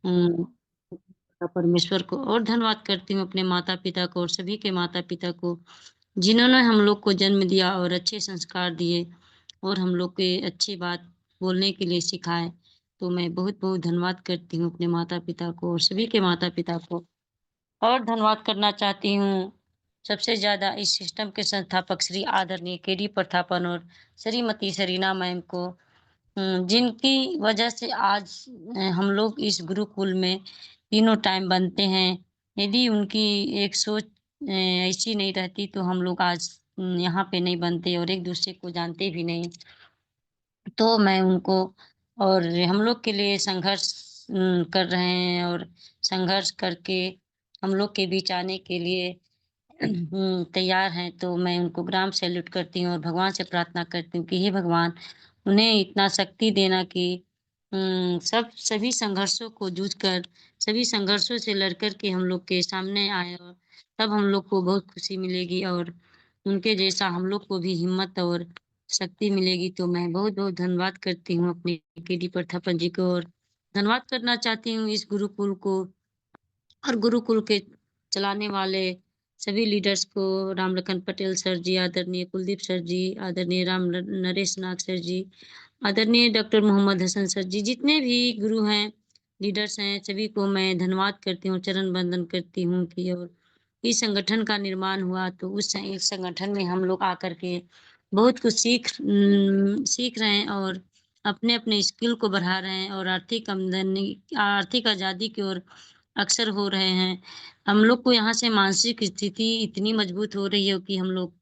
परमेश्वर को और धन्यवाद करती हूँ अपने माता-पिता को और सभी के माता-पिता को, जिन्होंने हम लोग को जन्म दिया और अच्छे संस्कार दिए और हम लोग के अच्छी बात बोलने के लिए सिखाए। तो मैं बहुत-बहुत धन्यवाद करती हूँ अपने माता-पिता को और सभी के माता-पिता को। और धन्यवाद करना चाहती हूँ, सबसे ज़्यादा इस सिस्टम के संस्थापक श्री आदरणीय केडी प्रथापन और श्रीमती सरीना मैम को, जिनकी वजह से आज हम लोग इस गुरुकुल में तीनों टाइम बनते हैं। यदि उनकी एक सोच ऐसी नहीं रहती तो हम लोग आज यहाँ पे नहीं बनते और एक-दूसरे को जानते भी नहीं। तो मैं उनको और हम लोग के लिए संघर्ष कर रहे हैं और संघर्ष करके हम लोग के बीच आने के लिए तैयार हैं, तो मैं उनको ग्राम सैल्यूट करती हूँ और भगवान से प्रार्थना करती हूँ कि हे भगवान, उन्हें इतना शक्ति देना कि सभी संघर्षों को जूझकर, सभी संघर्षों से लड़ कर के हम लोग के सामने आएँ और तब हम लोग को बहुत खुशी मिलेगी और उनके जैसा हम लोग को भी हिम्मत और शक्ति मिलेगी। तो मैं बहुत-बहुत धन्यवाद करती हूँ अपने केडी प्रथापन जी को और धन्यवाद करना चाहती हूँ इस गुरुकुल को और गुरुकुल के चलाने वाले सभी लीडर्स को, राम लखन पटेल सर जी, आदरणीय कुलदीप सर जी, आदरणीय नरेश नाग सर जी, आदरणीय डॉक्टर मोहम्मद हसन सर जी, जितने भी गुरु हैं, लीडर्स हैं, सभी को मैं धन्यवाद करती हूँ, चरण वंदन करती हूँ कि और इस संगठन का निर्माण हुआ तो इस संगठन में हम लोग आकर के बहुत कुछ सीख रहे हैं और अपने-अपने स्किल को बढ़ा रहे हैं और आर्थिक आज़ादी की ओर अक्सर हो रहे हैं। हम लोग को यहाँ से मानसिक स्थिति इतनी मजबूत हो रही है कि हम लोग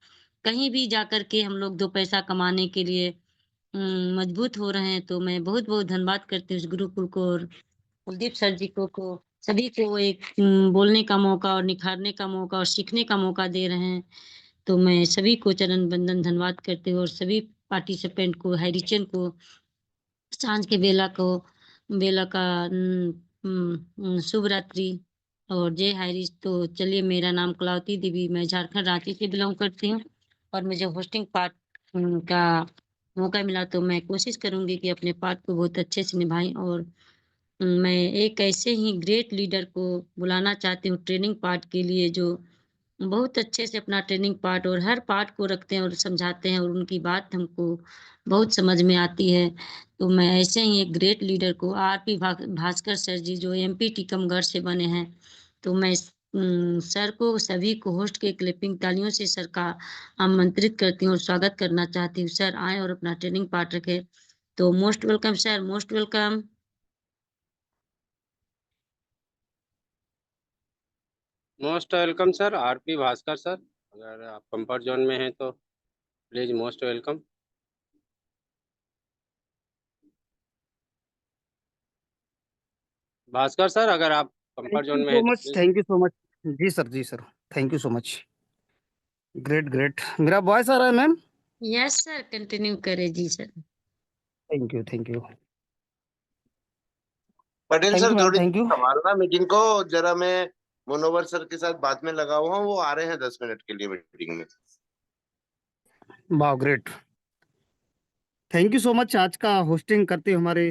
कहीं भी जाकर के हम लोग 2 पैसा कमाने के लिए मजबूत हो रहे हैं। तो मैं बहुत-बहुत धन्यवाद करती हूँ इस गुरुकुल को और कुलदीप सर जी को सभी को एक बोलने का मौका और निखारने का मौका और सीखने का मौका दे रहे हैं। तो मैं सभी को चरण वंदन धन्यवाद करती हूँ और सभी पार्टिसिपेंट को, हैरिचन को, साँझ के बेला का शुभ रात्रि और जय हाइरिस। तो चलिए, मेरा नाम कलावती देवी, मैं झारखंड रांची से बिलॉन्ग करती हूँ और मुझे होस्टिंग पार्ट का मौका मिला तो मैं कोशिश करूँगी कि अपने पार्ट को बहुत अच्छे से निभाएँ और मैं एक ऐसे ही ग्रेट लीडर को बुलाना चाहती हूँ ट्रेनिंग पार्ट के लिए, जो बहुत अच्छे से अपना ट्रेनिंग पार्ट और हर पार्ट को रखते हैं और समझाते हैं और उनकी बात हमको बहुत समझ में आती है। तो मैं ऐसे ही एक ग्रेट लीडर को आरपी भास्कर सर जी, जो एमपी टीकमगढ़ से बने हैं, तो मैं सर को सभी को होस्ट के क्लैपिंग तालियों से सर का आमंत्रित करती हूँ और स्वागत करना चाहती हूँ। सर आएँ और अपना ट्रेनिंग पार्ट रखें। तो most welcome sir, most welcome. Most welcome sir, RP Bhaskar sir. अगर आप कंफर्ट जोन में हैं तो please most welcome. Bhaskar sir, अगर आप थैंक कंफर्ट यू जोन में सो हैं तो much, please. Thank you so much. जी सर, जी sir, thank you so much. Great great, मेरा वॉइस आ रहा है मैम? यस सर, कंटिन्यू करें। जी sir. Thank you, thank you, Patel thank sir, you ma'am, थोड़ी थैंक यू। संभालना मीटिंग को जरा। मैं मनोवर सर के साथ बाद में लगा हुआ हूँ, वो आ रहे हैं 10 मिनट के लिए मीटिंग में। वाह, great, thank you so much. आज का होस्टिंग करते हमारे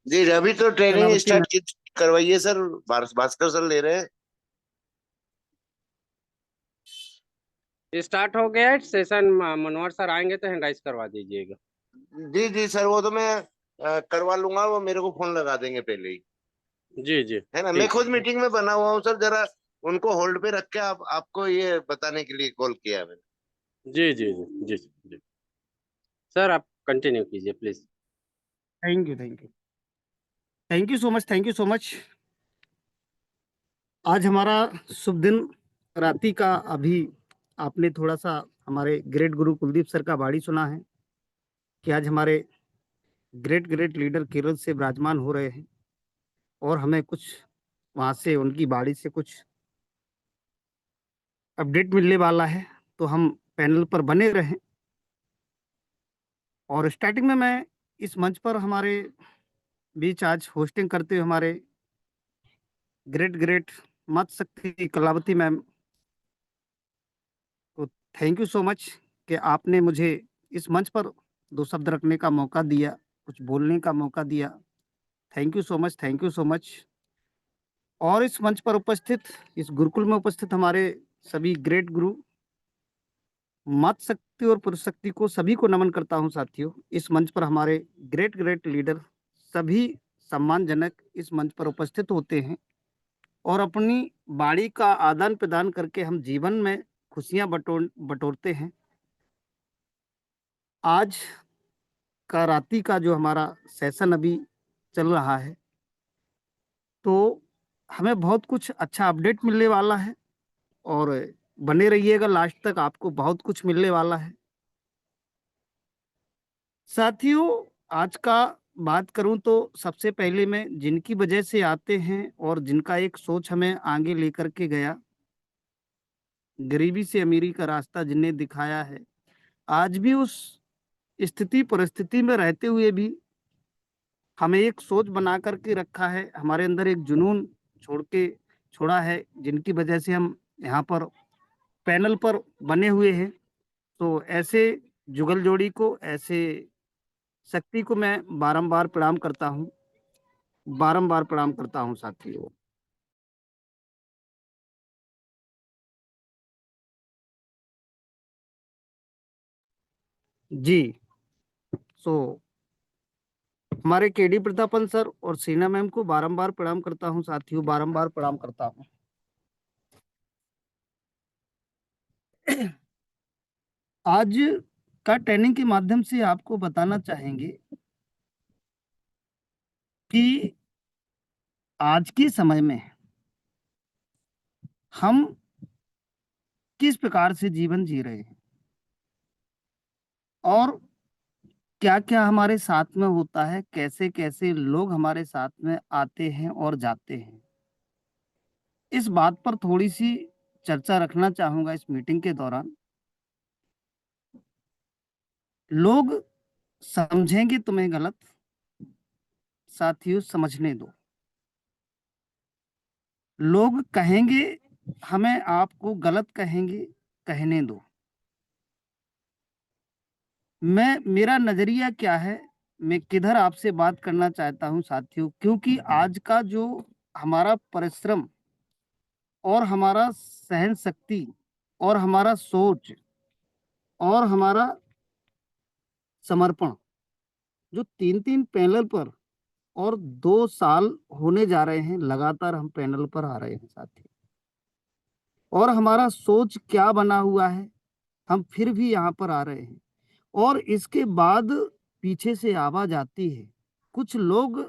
जी, अभी तो ट्रेनिंग कलावती मैम। स्टार्ट करवाइए सर। भास्कर सर ले रहे हैं। स्टार्ट हो गया है सेशन। मनोहर सर आएंगे तो हैंड राइज करवा दीजिएगा। जी जी सर, वो तो मैं करवा लूंगा। वो मेरे को फोन लगा देंगे पहले ही, जी जी, है ना। मैं ठीक खुद है। मीटिंग में बना हुआ हूँ सर। जरा उनको होल्ड पे रख के आपको ये बताने के लिए कॉल किया है मैंने। जी जी जी जी जी। सर आप कंटिन्यू कीजिए please. Thank you, thank you, thank you so much, thank you so much. आज हमारा शुभ दिन रात्रि का। अभी आपने थोड़ा सा हमारे ग्रेट गुरु कुलदीप सर का बाणी सुना है कि आज हमारे ग्रेट ग्रेट लीडर केरल से विराजमान हो रहे हैं और हमें कुछ वहाँ से उनकी बाणी से कुछ अपडेट मिलने वाला है। तो हम पैनल पर बने रहें। और स्टार्टिंग में मैं इस मंच पर हमारे बीच आज होस्टिंग करते हुए हमारे ग्रेट ग्रेट मत शक्ति कलावती मैम को थैंक यू सो मच कि आपने मुझे इस मंच पर 2 शब्द रखने का मौका दिया, कुछ बोलने का मौका दिया। Thank you so much, thank you so much. और इस मंच पर उपस्थित, इस गुरुकुल में उपस्थित हमारे सभी ग्रेट गुरु, मातृ शक्ति और पुरुष शक्ति को सभी को नमन करता हूं साथियों। इस मंच पर हमारे ग्रेट ग्रेट लीडर सभी सम्मानजनक इस मंच पर उपस्थित होते हैं और अपनी वाणी का आदान प्रदान करके हम जीवन में खुशियां बटोरते हैं। आज का रात्रि का जो हमारा सेशन अभी चल रहा है, तो हमें बहुत कुछ अच्छा अपडेट मिलने वाला है और बने रहिएगा लास्ट तक, आपको बहुत कुछ मिलने वाला है साथियों। आज का बात करूं तो सबसे पहले मैं जिनकी वजह से आते हैं और जिनका एक सोच हमें आगे लेकर के गया, गरीबी से अमीरी का रास्ता जिन्हें दिखाया है, आज भी उस स्थिति परिस्थिति में रहते हुए भी हमें एक सोच बना करके रखा है, हमारे अंदर एक जुनून छोड़ा है, जिनकी वजह से हम यहाँ पर पैनल पर बने हुए हैं। तो ऐसे जुगल जोड़ी को, ऐसे शक्ति को मैं बारंबार प्रणाम करता हूँ साथियों। जी, हमारे केडी प्रतापन सर और सीना मैम को बारंबार प्रणाम करता हूँ साथियों, बारंबार प्रणाम करता हूँ। आज का ट्रेनिंग के माध्यम से आपको बताना चाहेंगे कि आज के समय में हम किस प्रकार से जीवन जी रहे हैं और क्या क्या हमारे साथ में होता है, कैसे कैसे लोग हमारे साथ में आते हैं और जाते हैं। इस बात पर थोड़ी सी चर्चा रखना चाहूंगा इस मीटिंग के दौरान। लोग समझेंगे तुम्हें गलत, साथियों समझने दो। लोग कहेंगे हमें आपको गलत कहेंगे, कहने दो। मेरा नजरिया क्या है, मैं किधर आपसे बात करना चाहता हूं साथियों, क्योंकि आज का जो हमारा परिश्रम और हमारा सहन शक्ति और हमारा सोच और हमारा समर्पण, जो 3 पैनल पर और 2 साल होने जा रहे हैं लगातार हम पैनल पर आ रहे हैं साथियों, और हमारा सोच क्या बना हुआ है, हम फिर भी यहाँ पर आ रहे हैं। और इसके बाद पीछे से आवाज आती है, कुछ लोग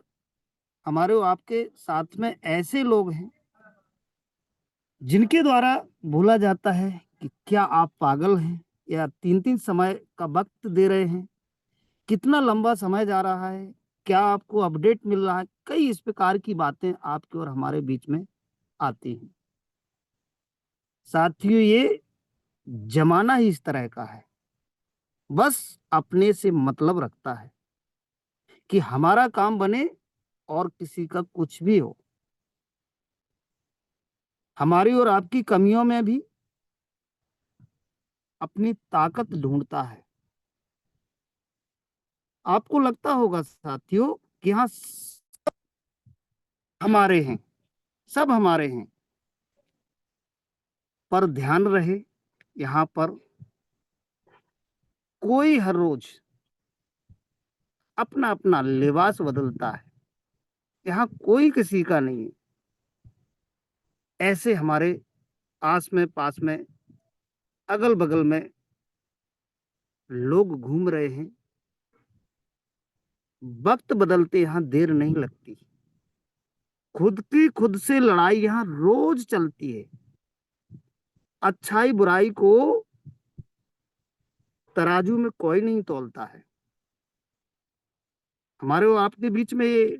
हमारे आपके साथ में ऐसे लोग हैं जिनके द्वारा बोला जाता है कि क्या आप पागल हैं, या 3 समय का वक्त दे रहे हैं, कितना लंबा समय जा रहा है, क्या आपको अपडेट मिल रहा है। कई इस प्रकार की बातें आपके और हमारे बीच में आती हैं साथियों। ये जमाना ही इस तरह का है, बस अपने से मतलब रखता है कि हमारा काम बने और किसी का कुछ भी हो। हमारी और आपकी कमियों में भी अपनी ताकत ढूंढता है। आपको लगता होगा साथियों कि हाँ हमारे हैं, सब हमारे हैं, पर ध्यान रहे यहाँ पर कोई हर रोज अपना अपना लिबास बदलता है, यहाँ कोई किसी का नहीं है। ऐसे हमारे आस में पास में अगल बगल में लोग घूम रहे हैं। वक्त बदलते यहाँ देर नहीं लगती, खुद की खुद से लड़ाई यहाँ रोज चलती है। अच्छाई बुराई को तराजू में कोई नहीं तोलता है। हमारे और आपके बीच में ये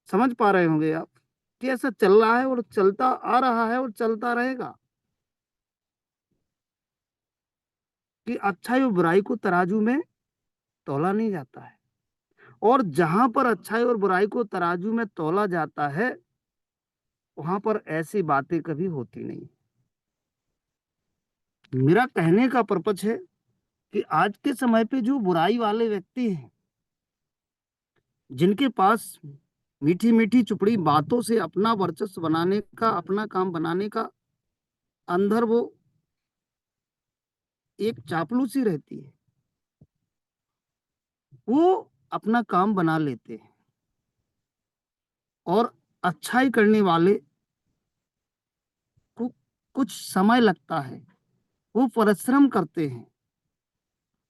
समझ पा रहे होंगे आप कि ऐसा चल रहा है और चलता आ रहा है और चलता रहेगा कि अच्छाई और बुराई को तराजू में तोला नहीं जाता है। और जहां पर अच्छाई और बुराई को तराजू में तोला जाता है, वहां पर ऐसी बातें कभी होती नहीं। मेरा कहने का पर्पज है कि आज के समय पे जो बुराई वाले व्यक्ति हैं, जिनके पास मीठी मीठी चुपड़ी बातों से अपना वर्चस्व बनाने का, अपना काम बनाने का अंदर वो एक चापलूसी रहती है, वो अपना काम बना लेते हैं। और अच्छाई करने वाले को कुछ समय लगता है, वो परिश्रम करते हैं,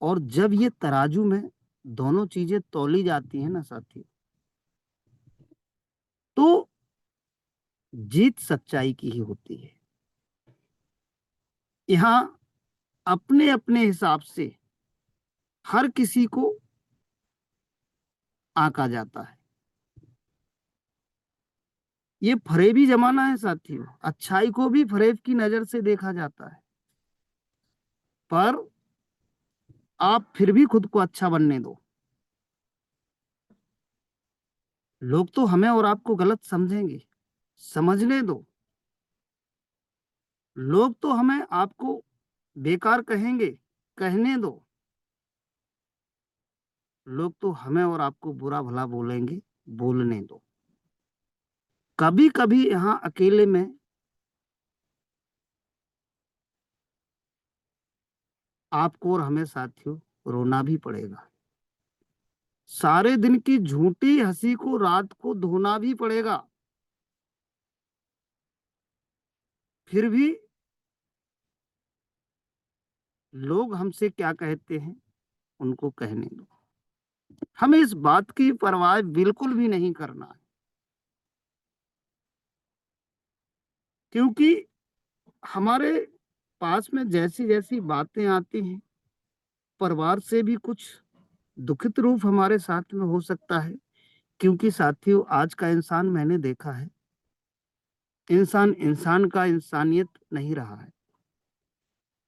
और जब ये तराजू में दोनों चीजें तौली जाती हैं ना साथी, तो जीत सच्चाई की ही होती है। यहाँ अपने अपने हिसाब से हर किसी को आंका जाता है। ये फरेबी जमाना है साथियों, अच्छाई को भी फरेब की नजर से देखा जाता है। पर आप फिर भी खुद को अच्छा बनने दो, लोग तो हमें और आपको गलत समझेंगे, समझने दो। लोग तो हमें आपको बेकार कहेंगे, कहने दो। लोग तो हमें और आपको बुरा भला बोलेंगे, बोलने दो। कभी कभी यहाँ अकेले में आपको और हमें साथियों रोना भी पड़ेगा। सारे दिन की झूठी हंसी को रात को धोना भी पड़ेगा। फिर भी लोग हमसे क्या कहते हैं उनको कहने दो। हमें इस बात की परवाह बिल्कुल भी नहीं करना है, क्योंकि हमारे पास में जैसी जैसी बातें आती हैं, परिवार से भी कुछ दुखित रूप हमारे साथ में हो सकता है। क्योंकि साथियों आज का इंसान मैंने देखा है, इंसान इंसान का इंसानियत नहीं रहा है।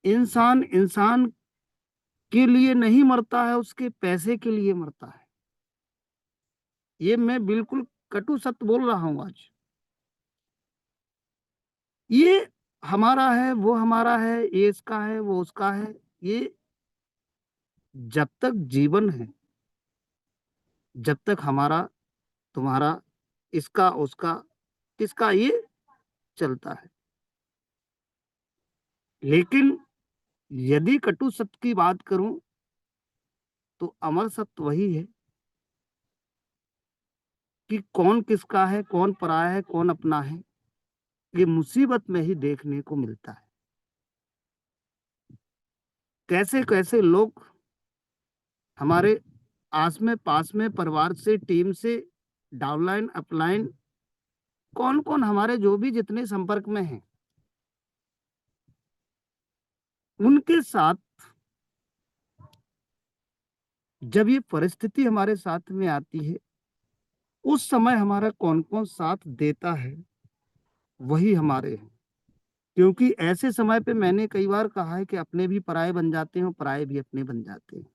इंसान इंसान के लिए नहीं मरता है, उसके पैसे के लिए मरता है। ये मैं बिल्कुल कटु सत्य बोल रहा हूं आज। ये हमारा है, वो हमारा है, ये इसका है, वो उसका है। ये जब तक जीवन है, जब तक हमारा तुम्हारा इसका उसका किसका, ये चलता है। लेकिन यदि कटु सत्य की बात करूं तो अमर सत्य वही है कि कौन किसका है, कौन पराया है, कौन अपना है, ये मुसीबत में ही देखने को मिलता है। कैसे कैसे लोग हमारे आस में पास में परिवार से, टीम से, डाउनलाइन अपलाइन, कौन कौन हमारे जो भी जितने संपर्क में हैं, उनके साथ जब ये परिस्थिति हमारे साथ में आती है, उस समय हमारा कौन कौन साथ देता है वही हमारे हैं। क्योंकि ऐसे समय पे मैंने कई बार कहा है कि अपने भी पराये बन जाते हैं और पराये भी अपने बन जाते हैं।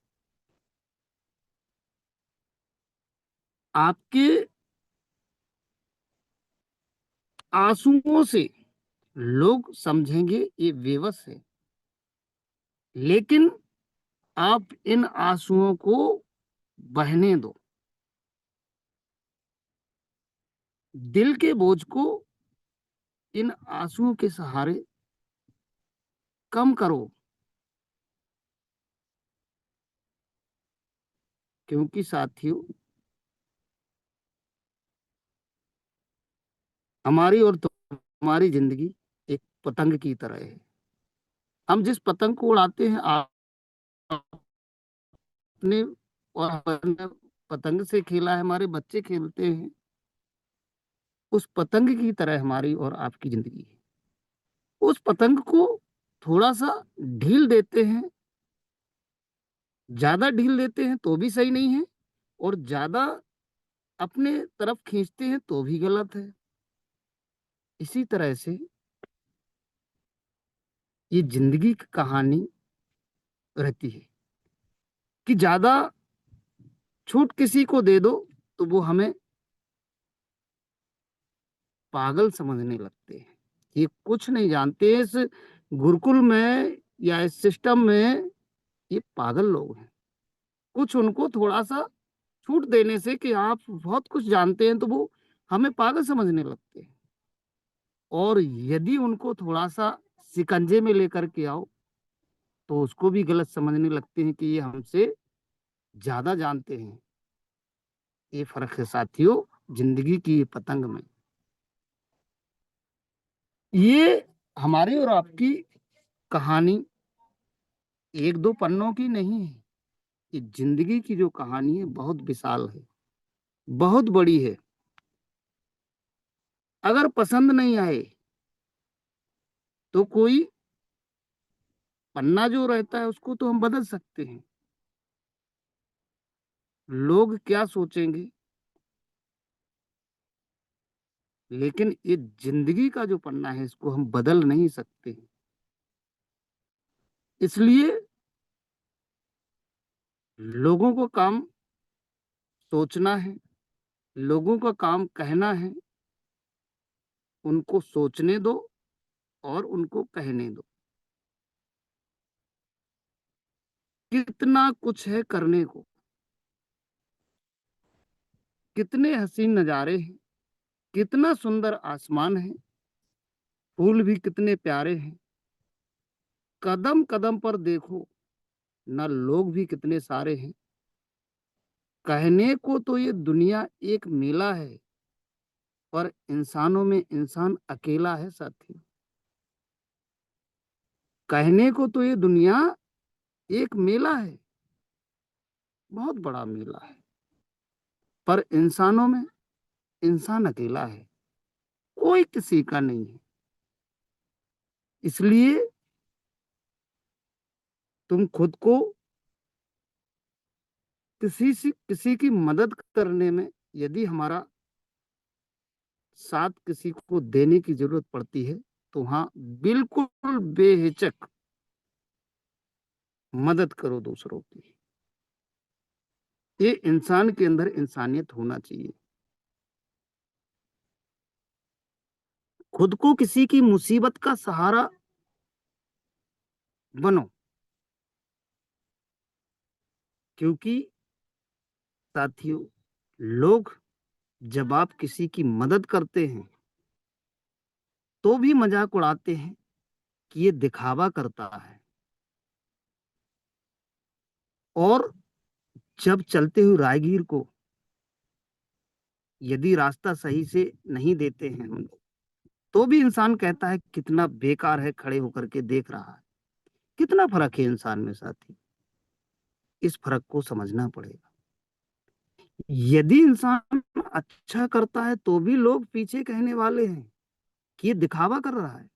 आपके आंसुओं से लोग समझेंगे ये बेबस है, लेकिन आप इन आंसुओं को बहने दो। दिल के बोझ को इन आंसुओं के सहारे कम करो। क्योंकि साथियों हमारी और तुम्हारी जिंदगी एक पतंग की तरह है। हम जिस पतंग को उड़ाते हैं, आपने और हमने पतंग से खेला है, हमारे बच्चे खेलते हैं, उस पतंग की तरह हमारी और आपकी जिंदगी है। उस पतंग को थोड़ा सा ढील देते हैं, ज्यादा ढील देते हैं तो भी सही नहीं है, और ज्यादा अपने तरफ खींचते हैं तो भी गलत है। इसी तरह से ये जिंदगी की कहानी रहती है कि ज्यादा छूट किसी को दे दो तो वो हमें पागल समझने लगते हैं। ये कुछ नहीं जानते, इस गुरुकुल में या इस सिस्टम में ये पागल लोग हैं। कुछ उनको थोड़ा सा छूट देने से कि आप बहुत कुछ जानते हैं, तो वो हमें पागल समझने लगते हैं। और यदि उनको थोड़ा सा शिकंजे में लेकर के आओ तो उसको भी गलत समझने लगते हैं कि ये हमसे ज्यादा जानते हैं। ये फर्क है साथियों जिंदगी की ये पतंग में। ये हमारी और आपकी कहानी एक दो पन्नों की नहीं है। ये जिंदगी की जो कहानी है बहुत विशाल है, बहुत बड़ी है। अगर पसंद नहीं आए तो कोई पन्ना जो रहता है उसको तो हम बदल सकते हैं। लोग क्या सोचेंगे, लेकिन ये जिंदगी का जो पन्ना है इसको हम बदल नहीं सकते। इसलिए लोगों को काम सोचना है, लोगों का काम कहना है। उनको सोचने दो और उनको कहने दो। कितना कुछ है करने को, कितने हसीन नजारे हैं, कितना सुंदर आसमान है, फूल भी कितने प्यारे हैं। कदम कदम पर देखो ना, लोग भी कितने सारे हैं। कहने को तो ये दुनिया एक मेला है, पर इंसानों में इंसान अकेला है साथी। कहने को तो ये दुनिया एक मेला है, बहुत बड़ा मेला है, पर इंसानों में इंसान अकेला है, कोई किसी का नहीं है। इसलिए तुम खुद को किसी की मदद करने में यदि हमारा साथ किसी को देने की जरूरत पड़ती है तो हाँ बिल्कुल बेहिचक मदद करो दूसरों की। ये इंसान के अंदर इंसानियत होना चाहिए। खुद को किसी की मुसीबत का सहारा बनो, क्योंकि साथियों लोग जब आप किसी की मदद करते हैं तो भी मजाक उड़ाते हैं कि ये दिखावा करता है। और जब चलते हुए राहगीर को यदि रास्ता सही से नहीं देते हैं हम लोग, तो भी इंसान कहता है कितना बेकार है, खड़े होकर के देख रहा है। कितना फर्क है इंसान में साथी, इस फर्क को समझना पड़ेगा। यदि इंसान अच्छा करता है तो भी लोग पीछे कहने वाले हैं कि ये दिखावा कर रहा है,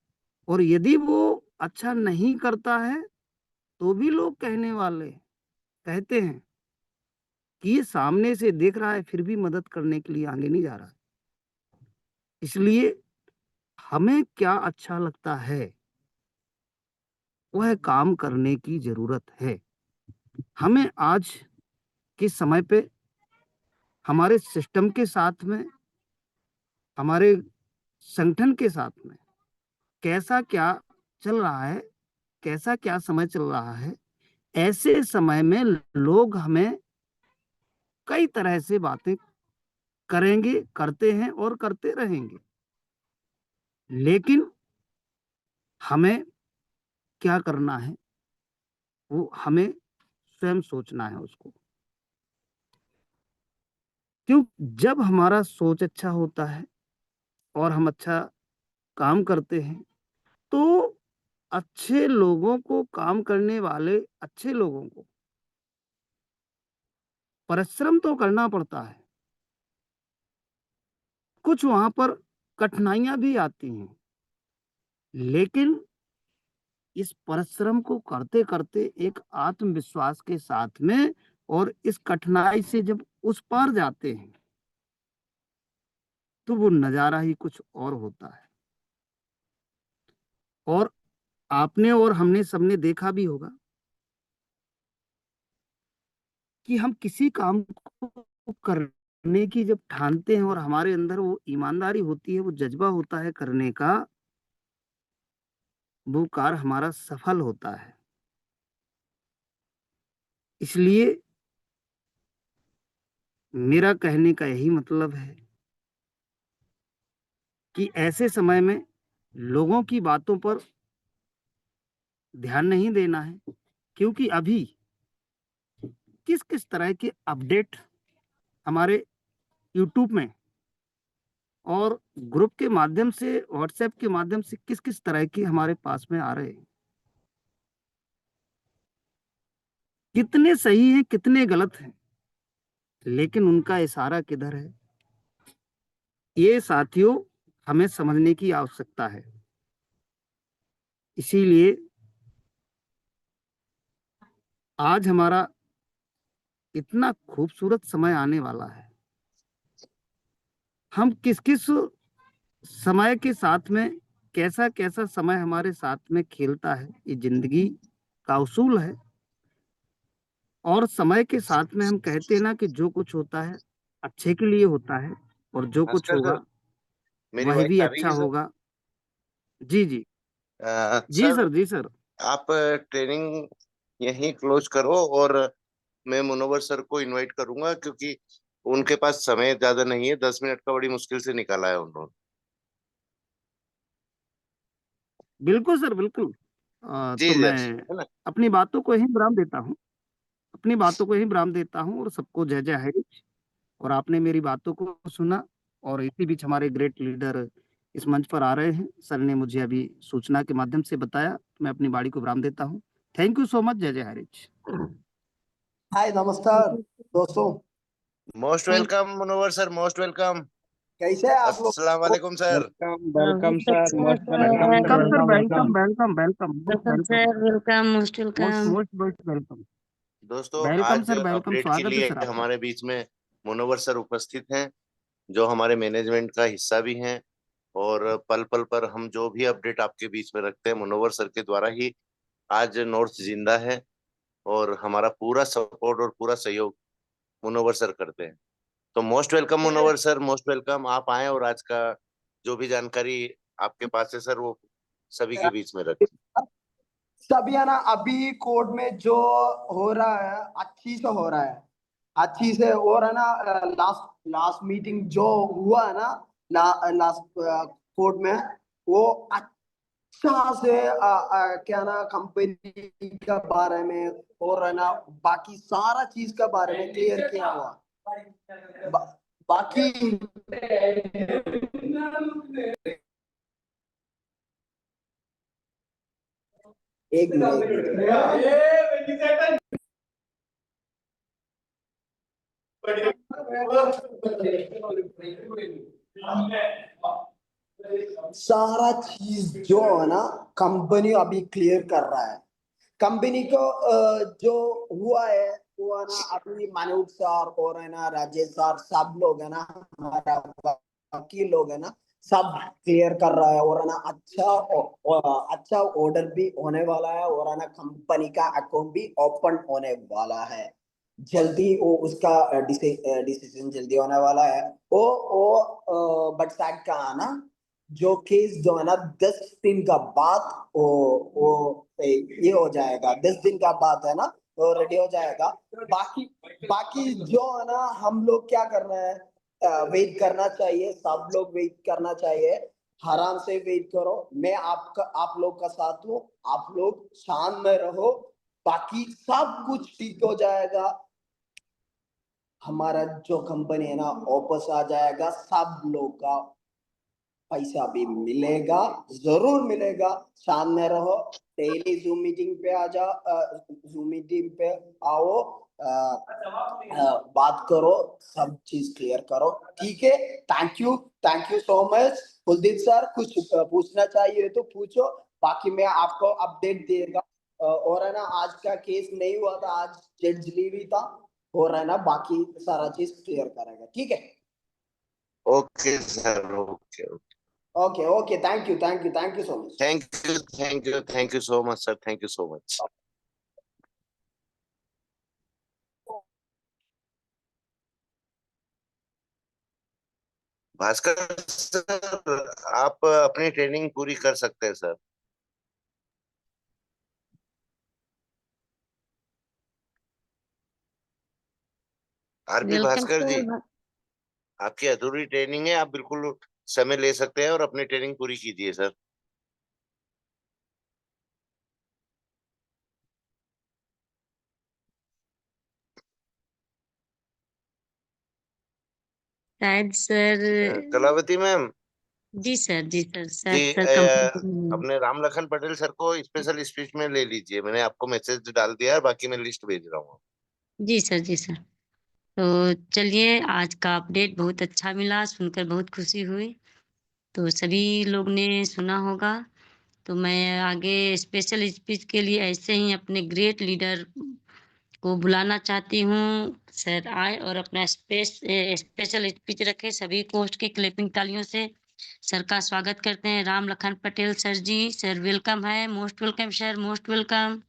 और यदि वो अच्छा नहीं करता है तो भी लोग कहने वाले कहते हैं कि ये सामने से देख रहा है फिर भी मदद करने के लिए आगे नहीं जा रहा है। इसलिए हमें क्या अच्छा लगता है वह काम करने की जरूरत है। हमें आज के समय पे हमारे सिस्टम के साथ में, हमारे संगठन के साथ में कैसा क्या चल रहा है, कैसा क्या समय चल रहा है, ऐसे समय में लोग हमें कई तरह से बातें करेंगे, करते हैं और करते रहेंगे। लेकिन हमें क्या करना है वो हमें स्वयं सोचना है उसको। क्यों? जब हमारा सोच अच्छा होता है और हम अच्छा काम करते हैं तो अच्छे लोगों को, काम करने वाले अच्छे लोगों को परिश्रम तो करना पड़ता है। कुछ वहां पर कठिनाइयां भी आती हैं, लेकिन इस परिश्रम को करते करते एक आत्मविश्वास के साथ में और इस कठिनाई से जब उस पार जाते हैं तो वो नजारा ही कुछ और होता है। और आपने और हमने सबने देखा भी होगा कि हम किसी काम को करने की जब ठानते हैं और हमारे अंदर वो ईमानदारी होती है, वो जज्बा होता है करने का, वो कार्य हमारा सफल होता है। इसलिए मेरा कहने का यही मतलब है कि ऐसे समय में लोगों की बातों पर ध्यान नहीं देना है, क्योंकि अभी किस किस तरह के अपडेट हमारे यूट्यूब में और ग्रुप के माध्यम से, व्हाट्सएप के माध्यम से किस किस तरह के हमारे पास में आ रहे हैं, कितने सही हैं कितने गलत हैं, लेकिन उनका इशारा किधर है, ये साथियों हमें समझने की आवश्यकता है। इसीलिए आज हमारा इतना खूबसूरत समय आने वाला है। हम किस किस समय के साथ में, कैसा कैसा समय हमारे साथ में खेलता है, ये जिंदगी का उसूल है। और समय के साथ में हम कहते हैं ना कि जो कुछ होता है अच्छे के लिए होता है, और जो कुछ भास्कर सर, होगा मेरी वह भी वॉइस आ रही अच्छा है सर? होगा। जी जी जी सर, सर, जी सर। आप ट्रेनिंग यहीं क्लोज करो और मैं मुनव्वर सर को इनवाइट करूंगा, क्योंकि उनके पास समय ज्यादा नहीं है। 10 मिनट का बड़ी मुश्किल से निकाला है उन्होंने। बिल्कुल सर, बिल्कुल। जी तो जी, मैं है ना? अपनी बातों को यही विराम देता हूँ, अपनी बातों को यही विराम देता हूँ, और सबको जय जय हरीश। और आपने मेरी बातों को सुना, और इसी बीच हमारे ग्रेट लीडर इस मंच पर आ रहे हैं। सर ने मुझे अभी सूचना के माध्यम से बताया, मैं अपनी बाड़ी को विराम देता हूँ। Thank you so much. जय जय हरीश। हाय, नमस्कार दोस्तों। Most thank welcome Munawwar sir, most welcome. कैसे हैं आप लोग? अस्सलाम वालेकुम sir. Welcome sir, most welcome welcome sir, sir. Welcome welcome welcome welcome welcome, sir, welcome, most most welcome. Most most welcome. दोस्तों, वेलकम आज सर, वेलकम, अपडेट के स्वागत है लिए सर आपका। हमारे बीच में मुनव्वर सर उपस्थित हैं, जो हमारे मैनेजमेंट का हिस्सा भी हैं। और पल पल पर हम जो भी अपडेट आपके बीच में रखते हैं, मुनव्वर सर के द्वारा ही आज नॉर्थ जिंदा है। और हमारा पूरा सपोर्ट और पूरा सहयोग मुनव्वर सर करते हैं। तो most welcome Munawwar sir, most welcome. आप आए और आज का जो भी जानकारी आपके पास है सर, वो सभी के बीच में रखें। सभी है ना, अभी कोर्ट में जो हो रहा है अच्छी से हो रहा है, अच्छी से। और है ना, लास्ट लास्ट मीटिंग जो हुआ है ना, लास्ट कोर्ट में, वो अच्छा से क्या ना, कंपनी का बारे में और है ना बाकी सारा चीज का बारे में क्लियर किया हुआ। बाकी एक मिनट। सारा चीज जो है ना, कंपनी अभी क्लियर कर रहा है। कंपनी को जो हुआ है वो है ना, अभी मनोज सर और है ना राजेश सर, सब लोग है ना, हमारा वकील लोग है ना, सब क्लियर कर रहा है। और है ना अच्छा ऑर्डर भी होने वाला है, और है ना कंपनी का अकाउंट भी ओपन होने वाला है जल्दी। वो उसका डिसीजन जल्दी होने वाला है। वो बट साइड का है ना, जो केस जो है ना 10 दिन का बाद वो ये हो जाएगा। 10 दिन का बाद है ना, वो रेडी हो जाएगा। बाकी बाकी जो है ना, हम लोग क्या कर रहे हैं, वेट करना चाहिए, सब लोग वेट करना चाहिए। आराम से वेट करो, मैं आप लोग का साथ हूँ। आप लोग शांत में रहो, बाकी सब कुछ ठीक हो जाएगा। हमारा जो कंपनी है ना वापस आ जाएगा, सब लोग का पैसा भी मिलेगा, जरूर मिलेगा। सामने रहो, डेली जूम मीटिंग पे आ जाओ, जूम मीटिंग पे आओ, बात करो, सब चीज क्लियर करो, ठीक है? Thank you so much. Kuldeep sir, कुछ पूछना चाहिए तो पूछो, बाकी मैं आपको अपडेट देगा। और है ना, आज का केस नहीं हुआ था, आज जज लीव ही था। और है ना, बाकी सारा चीज क्लियर करेगा, ठीक है? Okay sir, okay. Okay okay, thank you so much. Thank you so much sir, thank you so much. Bhaskar sir, आप अपनी ट्रेनिंग पूरी कर सकते हैं सर। आरपी वेलकम भास्कर जी, सर। आपकी अधूरी ट्रेनिंग है, आप बिल्कुल समय ले सकते हैं और अपनी ट्रेनिंग पूरी कीजिए सर। शायद सर। कलावती मैम जी सर, जी सर, जी, शायद सर कंप्यूटर में। अपने राम लखन पटेल सर को स्पेशल स्पीच में ले लीजिए, मैंने आपको मैसेज डाल दिया है, बाकी मैं लिस्ट भेज रहा हूँ। जी सर, जी सर। तो चलिए, आज का अपडेट बहुत अच्छा मिला, सुनकर बहुत खुशी हुई। तो सभी लोग ने सुना होगा। तो मैं आगे स्पेशल स्पीच के लिए ऐसे ही अपने ग्रेट लीडर को बुलाना चाहती हूँ। सर आए और अपना स्पेशल स्पीच रखें। सभी पोस्ट के क्लैपिंग तालियों से सर का स्वागत करते हैं। राम लखन पटेल सर जी, सर वेलकम है। Most welcome sir, most welcome.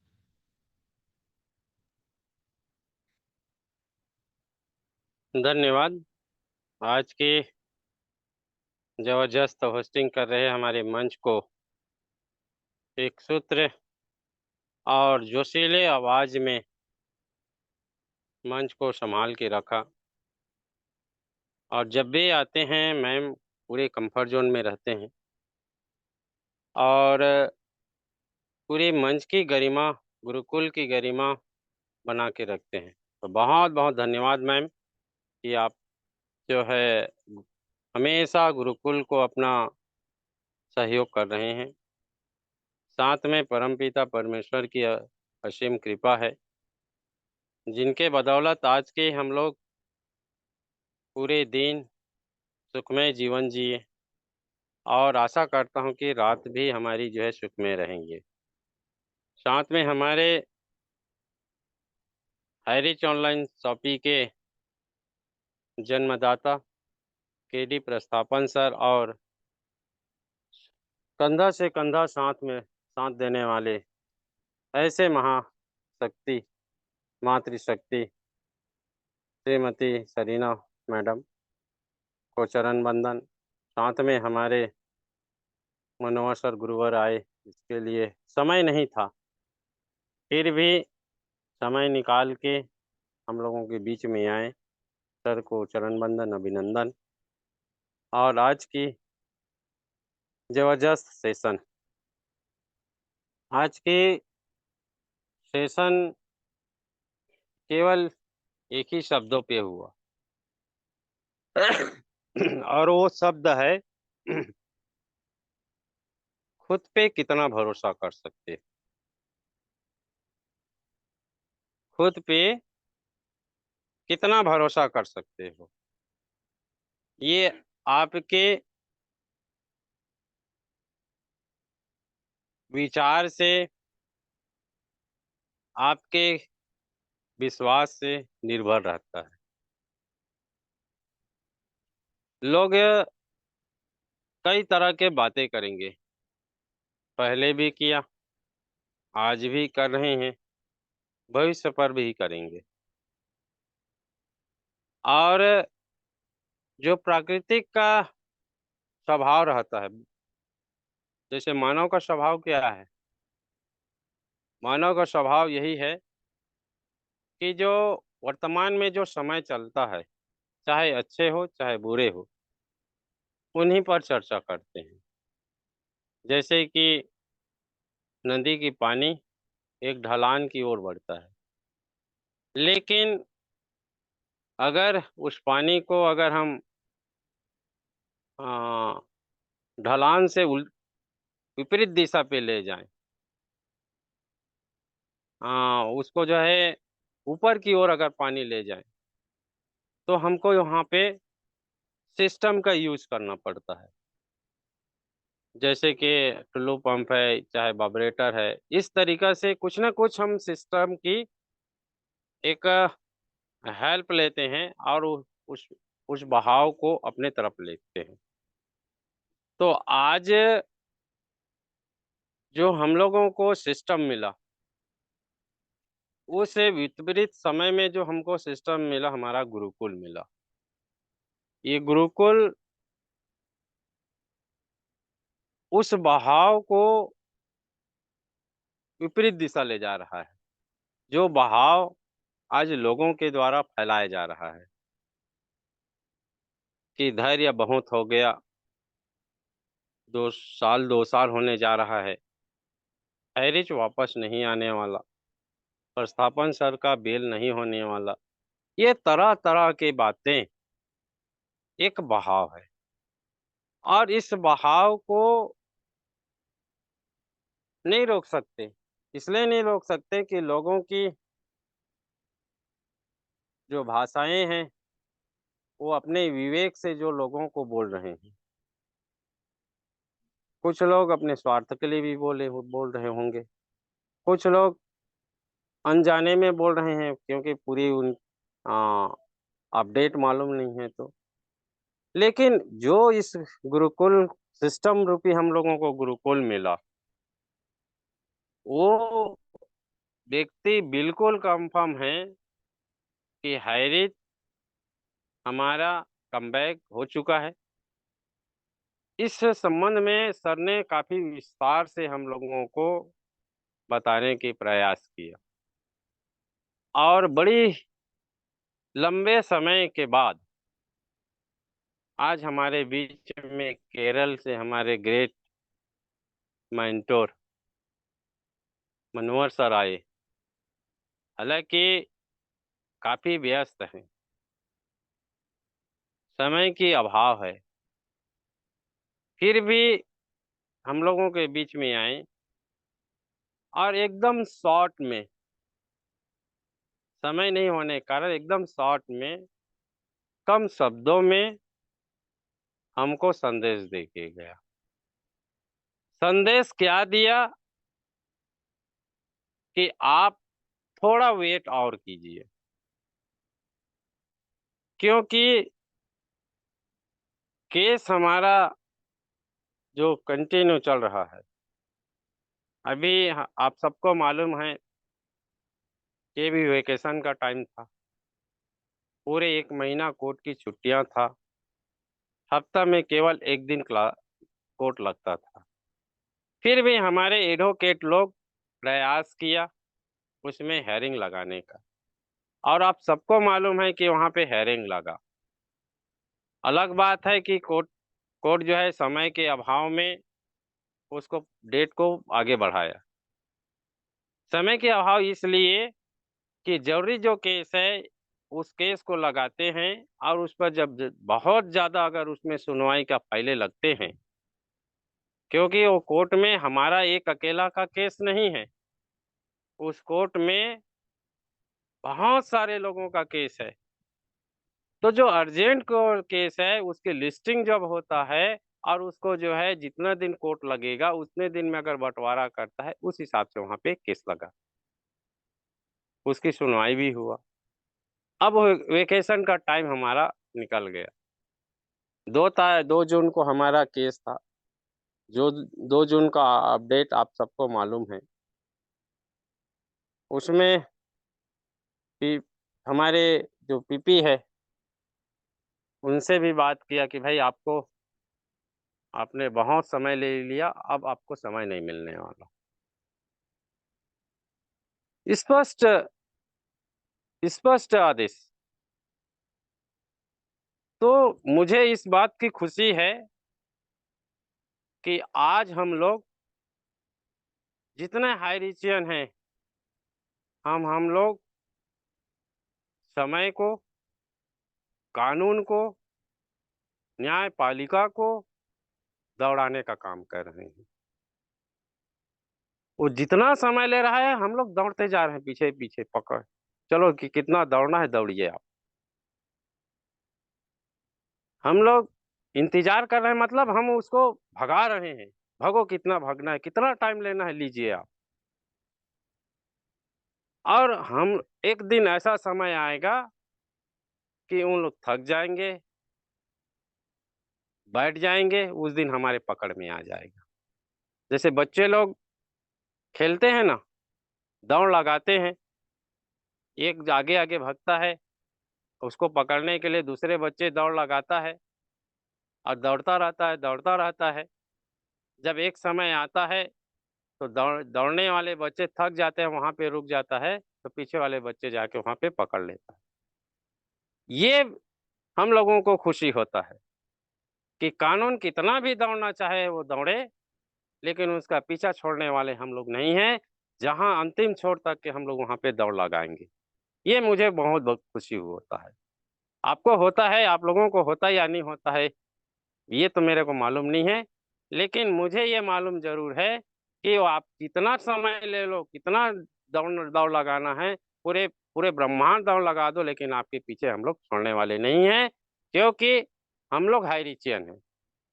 धन्यवाद। आज की जबरदस्त होस्टिंग कर रहे हमारे मंच को एक सूत्र और जोशीले आवाज में मंच को संभाल के रखा। और जब भी आते हैं मैम पूरे कंफर्ट जोन में रहते हैं और पूरे मंच की गरिमा, गुरुकुल की गरिमा बना के रखते हैं। तो बहुत बहुत धन्यवाद मैम कि आप जो है हमेशा गुरुकुल को अपना सहयोग कर रहे हैं। साथ में परमपिता परमेश्वर की असीम कृपा है, जिनके बदौलत आज के हम लोग पूरे दिन सुखमय जीवन जिए और आशा करता हूं कि रात भी हमारी जो है सुखमय रहेंगे। साथ में हमारे हैरिच ऑनलाइन शॉपी के जन्मदाता केडी प्रस्थापन सर और कंधा से कंधा साथ में साथ देने वाले ऐसे महाशक्ति मातृशक्ति श्रीमती सरीना मैडम को चरण वंदन। साथ में हमारे मनोहर सर गुरुवर आए, इसके लिए समय नहीं था, फिर भी समय निकाल के हम लोगों के बीच में आए। सर को चरण वंदन, अभिनंदन। और आज की जबरदस्त सेशन, आज की सेशन केवल एक ही शब्दों पे हुआ और वो शब्द है खुद पे कितना भरोसा कर सकते, खुद पे कितना भरोसा कर सकते हो। ये आपके विचार से, आपके विश्वास से निर्भर रहता है। लोग कई तरह के बातें करेंगे, पहले भी किया, आज भी कर रहे हैं, भविष्य पर भी करेंगे। और जो प्राकृतिक का स्वभाव रहता है, जैसे मानव का स्वभाव क्या है, मानव का स्वभाव यही है कि जो वर्तमान में जो समय चलता है, चाहे अच्छे हो चाहे बुरे हो, उन्हीं पर चर्चा करते हैं। जैसे कि नदी की पानी एक ढलान की ओर बढ़ता है, लेकिन अगर उस पानी को अगर हम अ, ढलान से विपरीत दिशा पे ले जाएं, उसको जो है ऊपर की ओर अगर पानी ले जाएं, तो हमको यहाँ पे सिस्टम का यूज करना पड़ता है। जैसे कि टुल्लू पंप है, चाहे वाइब्रेटर है, इस तरीका से कुछ ना कुछ हम सिस्टम की एक हेल्प लेते हैं और उस बहाव को अपने तरफ लेते हैं। तो आज जो हम लोगों को सिस्टम मिला, उस विपरीत समय में जो हमको सिस्टम मिला, हमारा गुरुकुल मिला। ये गुरुकुल उस बहाव को विपरीत दिशा ले जा रहा है, जो बहाव आज लोगों के द्वारा फैलाया जा रहा है। कि धैर्य बहुत हो गया, 2 साल होने जा रहा है, हैरिच वापस नहीं आने वाला, प्रस्थापन सर का बेल नहीं होने वाला, ये तरह तरह की बातें एक बहाव है। और इस बहाव को नहीं रोक सकते, इसलिए नहीं रोक सकते कि लोगों की जो भाषाएं हैं वो अपने विवेक से जो लोगों को बोल रहे हैं। कुछ लोग अपने स्वार्थ के लिए भी बोल रहे होंगे, कुछ लोग अनजाने में बोल रहे हैं क्योंकि पूरी अपडेट मालूम नहीं है। तो लेकिन जो इस गुरुकुल सिस्टम रूपी हम लोगों को गुरुकुल मिला, वो व्यक्ति बिल्कुल कंफर्म है कि हैरिच हमारा कमबैक हो चुका है। इस संबंध में सर ने काफी विस्तार से हम लोगों को बताने की प्रयास किया और बड़ी लंबे समय के बाद आज हमारे बीच में केरल से हमारे ग्रेट मेंटोर मनोहर सर आए। हालांकि काफी व्यस्त हैं, समय की अभाव है, फिर भी हम लोगों के बीच में आए और एकदम शॉर्ट में, समय नहीं होने के कारण एकदम शॉर्ट में, कम शब्दों में हमको संदेश दे के गया। संदेश क्या दिया कि आप थोड़ा वेट और कीजिए, क्योंकि केस हमारा जो कंटिन्यू चल रहा है। अभी आप सबको मालूम है कि भी वेकेशन का टाइम था, पूरे 1 महीना कोर्ट की छुट्टियां था, हफ्ता में केवल 1 दिन कोर्ट लगता था। फिर भी हमारे एडवोकेट लोग प्रयास किया उसमें हेयरिंग लगाने का, और आप सबको मालूम है कि वहाँ पे हेयरिंग लगा। अलग बात है कि कोर्ट जो है समय के अभाव में उसको डेट को आगे बढ़ाया। समय के अभाव इसलिए कि जरूरी जो केस है उस केस को लगाते हैं, और उस पर जब बहुत ज़्यादा अगर उसमें सुनवाई का फाइलें लगते हैं, क्योंकि वो कोर्ट में हमारा एक अकेला का केस नहीं है, उस कोर्ट में बहुत सारे लोगों का केस है। तो जो अर्जेंट केस है उसकी लिस्टिंग जब होता है और उसको जो है जितना दिन कोर्ट लगेगा उतने दिन में अगर बंटवारा करता है, उस हिसाब से वहाँ पे केस लगा, उसकी सुनवाई भी हुआ। अब वेकेशन का टाइम हमारा निकल गया। 2 जून को हमारा केस था, जो 2 जून का अपडेट आप सबको मालूम है। उसमें हमारे जो पीपी है उनसे भी बात किया कि भाई आपने बहुत समय ले लिया, अब आपको समय नहीं मिलने वाला। स्पष्ट स्पष्ट आदेश। तो मुझे इस बात की खुशी है कि आज हम लोग जितने हाईरिचियन हैं, हम लोग समय को, कानून को, न्यायपालिका को दौड़ाने का काम कर रहे हैं। वो जितना समय ले रहा है हम लोग दौड़ते जा रहे हैं, पीछे पीछे पकड़, चलो कि कितना दौड़ना है दौड़िए आप। हम लोग इंतजार कर रहे हैं, मतलब हम उसको भगा रहे हैं। भगो, कितना भगना है, कितना टाइम लेना है, लीजिए आप। और हम एक दिन ऐसा समय आएगा कि उन लोग थक जाएंगे, बैठ जाएंगे, उस दिन हमारे पकड़ में आ जाएगा। जैसे बच्चे लोग खेलते हैं ना, दौड़ लगाते हैं, एक आगे आगे भागता है, उसको पकड़ने के लिए दूसरे बच्चे दौड़ लगाता है और दौड़ता रहता है, दौड़ता रहता है। जब एक समय आता है तो दौड़ने वाले बच्चे थक जाते हैं, वहां पे रुक जाता है, तो पीछे वाले बच्चे जाके वहां पे पकड़ लेता है। ये हम लोगों को खुशी होता है। कि कानून कितना भी दौड़ना चाहे वो दौड़े, लेकिन उसका पीछा छोड़ने वाले हम लोग नहीं हैं। जहाँ अंतिम छोर तक के हम लोग वहाँ पे दौड़ लगाएंगे। ये मुझे बहुत बहुत खुशी होता है। आपको होता है, आप लोगों को होता है या नहीं होता है, ये तो मेरे को मालूम नहीं है, लेकिन मुझे ये मालूम ज़रूर है कि वो आप कितना समय ले लो, कितना दौड़ दौड़ लगाना है, पूरे पूरे ब्रह्मांड दौड़ लगा दो, लेकिन आपके पीछे हम लोग छोड़ने वाले नहीं हैं, क्योंकि हम लोग हाईरिचियन हैं।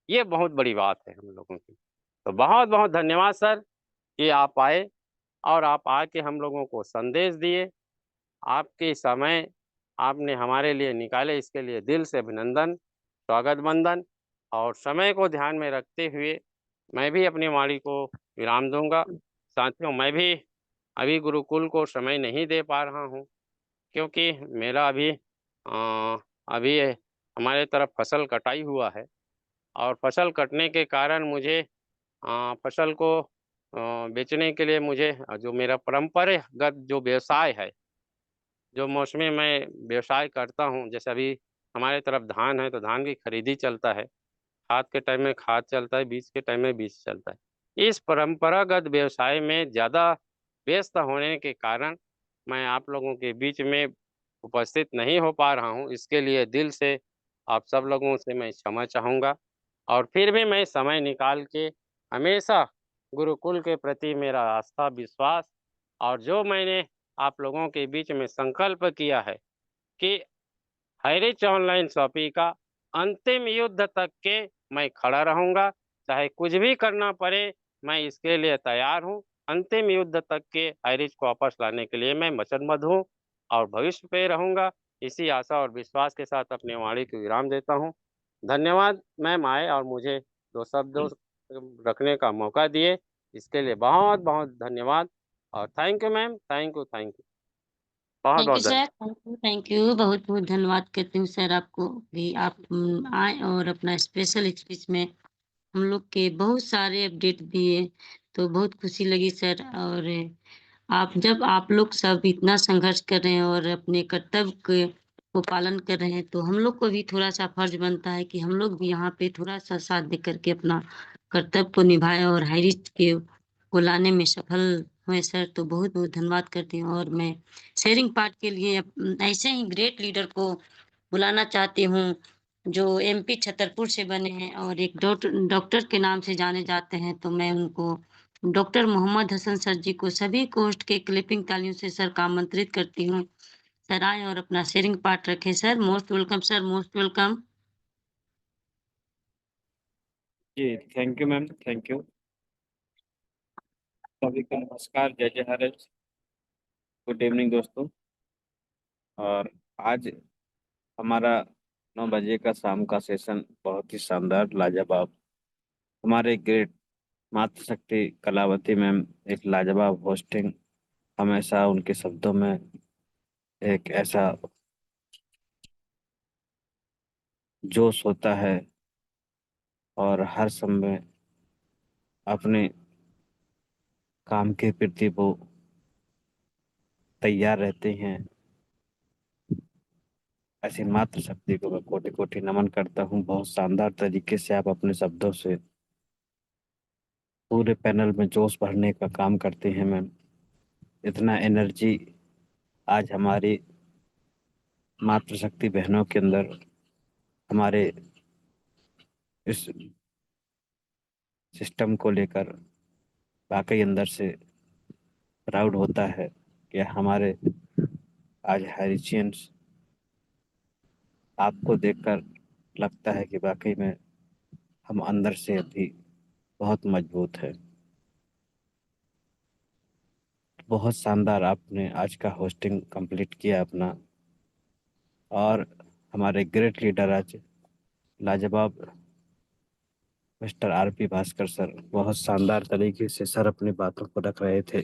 ये बहुत बड़ी बात है हम लोगों की। तो बहुत बहुत धन्यवाद सर कि आप आए और आप आके हम लोगों को संदेश दिए। आपके समय आपने हमारे लिए निकाले, इसके लिए दिल से अभिनंदन, स्वागत बंदन। और समय को ध्यान में रखते हुए मैं भी अपनी वाणी को विराम दूंगा। साथियों, मैं भी अभी गुरुकुल को समय नहीं दे पा रहा हूँ, क्योंकि मेरा अभी हमारे तरफ फसल कटाई हुआ है, और फसल कटने के कारण मुझे फसल को बेचने के लिए मुझे जो मेरा परंपरागत जो व्यवसाय है, जो मौसमी मैं व्यवसाय करता हूँ, जैसे अभी हमारे तरफ धान है तो धान की खरीदी चलता है, खाद के टाइम में खाद चलता है, बीज के टाइम में बीज चलता है। इस परंपरागत व्यवसाय में ज़्यादा व्यस्त होने के कारण मैं आप लोगों के बीच में उपस्थित नहीं हो पा रहा हूँ। इसके लिए दिल से आप सब लोगों से मैं क्षमा चाहूँगा, और फिर भी मैं समय निकाल के हमेशा गुरुकुल के प्रति मेरा आस्था, विश्वास, और जो मैंने आप लोगों के बीच में संकल्प किया है कि हैरिच ऑनलाइन शॉपिंग का अंतिम युद्ध तक के मैं खड़ा रहूंगा, चाहे कुछ भी करना पड़े, मैं इसके लिए तैयार हूं। अंतिम युद्ध तक के हैरिच को वापस लाने के लिए मैं वचनबद्ध हूं और भविष्य पे रहूंगा। इसी आशा और विश्वास के साथ अपनी वाणी को विराम देता हूं। धन्यवाद मैम, आए और मुझे दो शब्द रखने का मौका दिए, इसके लिए बहुत बहुत धन्यवाद। और thank you ma'am, thank you, thank you, बहुत थैंक यू बहुत सर, धन्यवाद। थैंक यू, बहुत-बहुत धन्यवाद करती हूँ सर आपको भी। आप आए और अपना स्पेशल स्पीच में हम लोग के बहुत सारे अपडेट दिए, तो बहुत खुशी लगी सर। और आप जब आप लोग सब इतना संघर्ष कर रहे हैं और अपने कर्तव्य को पालन कर रहे हैं, तो हम लोग को भी थोड़ा-सा फर्ज बनता है कि हम लोग भी यहाँ पे थोड़ा-सा साथ दे करके अपना कर्तव्य को निभाएँ और हाई रिस्क को लाने में सफल हुए सर। तो बहुत-बहुत धन्यवाद करती हूँ। और मैं शेयरिंग पार्ट के लिए ऐसे ही ग्रेट लीडर को बुलाना चाहती हूँ, जो एमपी छतरपुर से बने हैं और एक डॉक्टर के नाम से जाने जाते हैं। तो मैं उनको डॉक्टर मोहम्मद हसन सर जी को सभी कोष्ठ के क्लिपिंग तालियों से सर का आमंत्रित करती हूँ। सर आएँ और अपना शेयरिंग पार्ट रखें sir. Most welcome sir, most welcome. जी, thank you ma'am, thank you. सभी को नमस्कार, जय जय हरज, गुड इवनिंग दोस्तों। और आज हमारा 9 बजे का शाम का सेशन बहुत ही शानदार, लाजवाब। हमारे ग्रेट मातृशक्ति कलावती मैम एक लाजवाब होस्टिंग, हमेशा उनके शब्दों में एक ऐसा जोश होता है और हर समय अपने काम के प्रति वो तैयार रहते हैं। ऐसी मातृशक्ति को मैं कोटि कोटि नमन करता हूँ। बहुत शानदार तरीके से आप अपने शब्दों से पूरे पैनल में जोश भरने का काम करते हैं मैम। इतना एनर्जी आज हमारी मातृशक्ति बहनों के अंदर, हमारे इस सिस्टम को लेकर वाकई अंदर से प्राउड होता है कि हमारे आज हाइरिचियंस, आपको देखकर लगता है कि वाकई में हम अंदर से अभी बहुत मजबूत है। बहुत शानदार आपने आज का होस्टिंग कंप्लीट किया अपना। और हमारे ग्रेट लीडर आज लाजवाब मिस्टर आरपी भास्कर सर बहुत शानदार तरीके से सर अपनी बातों को रख रहे थे,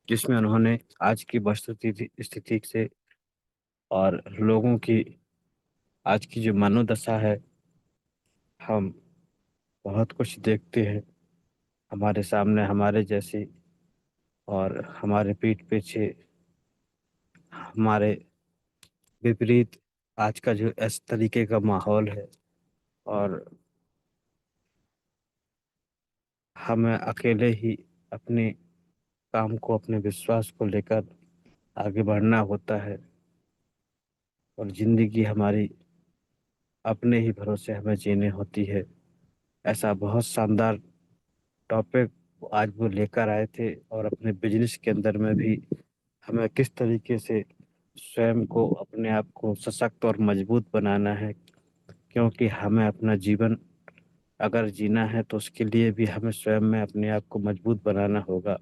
जिसमें उन्होंने आज की वस्तुस्थिति स्थिति से और लोगों की आज की जो मनोदशा है, हम बहुत कुछ देखते हैं हमारे सामने, हमारे जैसी, और हमारे पीठ पीछे हमारे विपरीत आज का जो इस तरीके का माहौल है। और हमें अकेले ही अपने काम को, अपने विश्वास को लेकर आगे बढ़ना होता है और जिंदगी हमारी अपने ही भरोसे हमें जीनी होती है। ऐसा बहुत शानदार टॉपिक आज वो लेकर आए थे और अपने बिजनेस के अंदर में भी हमें किस तरीके से स्वयं को, अपने आप को सशक्त और मजबूत बनाना है, क्योंकि हमें अपना जीवन अगर जीना है तो उसके लिए भी हमें स्वयं में अपने आप को मजबूत बनाना होगा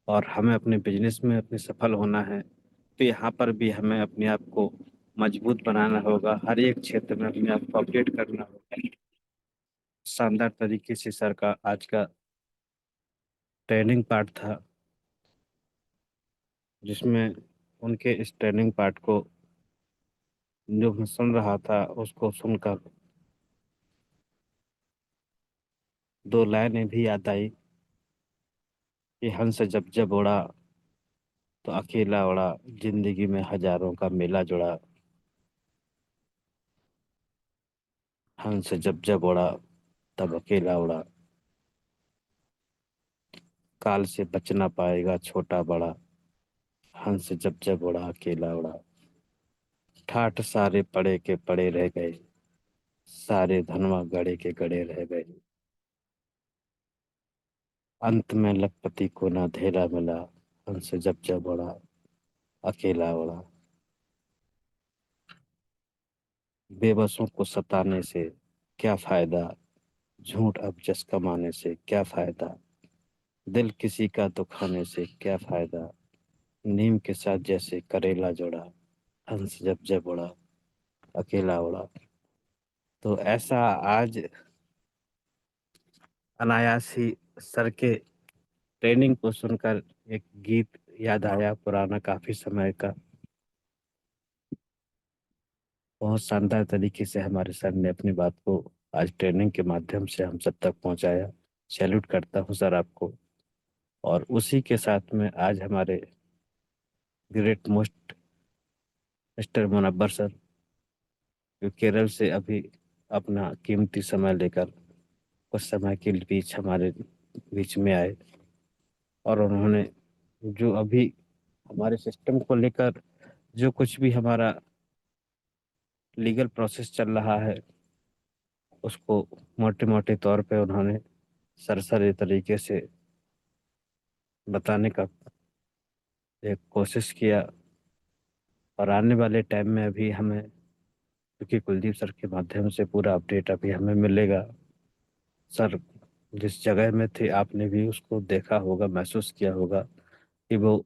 और हमें अपने बिजनेस में अपने सफल होना है तो यहाँ पर भी हमें अपने आप को मजबूत बनाना होगा, हर एक क्षेत्र में अपने आप को अपडेट करना होगा। शानदार तरीके से सर का आज का ट्रेनिंग पार्ट था, जिसमें उनके इस ट्रेनिंग पार्ट को जो मैं सुन रहा था उसको सुनकर दो लाइनें भी याद आई कि हंस जब जब उड़ा तो अकेला उड़ा, जिंदगी में हजारों का मेला जुड़ा। हंस जब जब उड़ा तब अकेला उड़ा, काल से बच ना पाएगा छोटा बड़ा। हंस जब जब उड़ा अकेला उड़ा, ठाठ सारे पड़े के पड़े रह गए, सारे धनवा गड़े के गड़े रह गए। अंत में लखपति को ना धेरा मिला, हंस जब जब उड़ा अकेला उड़ा। बेबसों को सताने से क्या फायदा, झूठ अब जस कमाने से क्या फायदा। दिल किसी का दुखाने से क्या फायदा, नीम के साथ जैसे करेला जोड़ा। हंस जब जब उड़ा अकेला उड़ा। तो ऐसा आज अनायास ही सर के ट्रेनिंग को सुनकर एक गीत याद आया पुराना, काफी समय का। बहुत शानदार तरीके से हमारे सर ने अपनी बात को आज ट्रेनिंग के माध्यम से हम सब तक पहुंचाया। सैल्यूट करता हूं सर आपको। और उसी के साथ में आज हमारे great most mister Munawwar sir, जो केरल से अभी अपना कीमती समय लेकर कुछ समय के बीच हमारे बीच में आए और उन्होंने जो अभी हमारे सिस्टम को लेकर जो कुछ भी हमारा लीगल प्रोसेस चल रहा है उसको मोटे मोटे तौर पे उन्होंने सरसरी तरीके से बताने का एक कोशिश किया। और आने वाले टाइम में अभी हमें, क्योंकि कुलदीप सर के माध्यम से पूरा अपडेट अभी हमें मिलेगा। सर जिस जगह में थे आपने भी उसको देखा होगा, महसूस किया होगा कि वो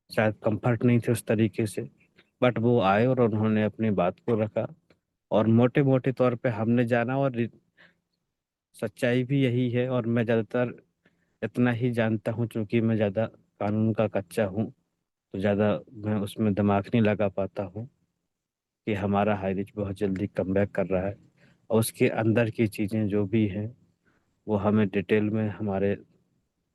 शायद कंफर्ट नहीं थे उस तरीके से, बट वो आए और उन्होंने अपनी बात को रखा और मोटे मोटे तौर पे हमने जाना। और सच्चाई भी यही है और मैं ज़्यादातर इतना ही जानता हूँ, क्योंकि मैं ज़्यादा कानून का कच्चा हूँ तो ज़्यादा मैं उसमें दिमाग नहीं लगा पाता हूँ कि हमारा हाई रिच बहुत जल्दी कमबैक कर रहा है और उसके अंदर की चीज़ें जो भी हैं वो हमें डिटेल में हमारे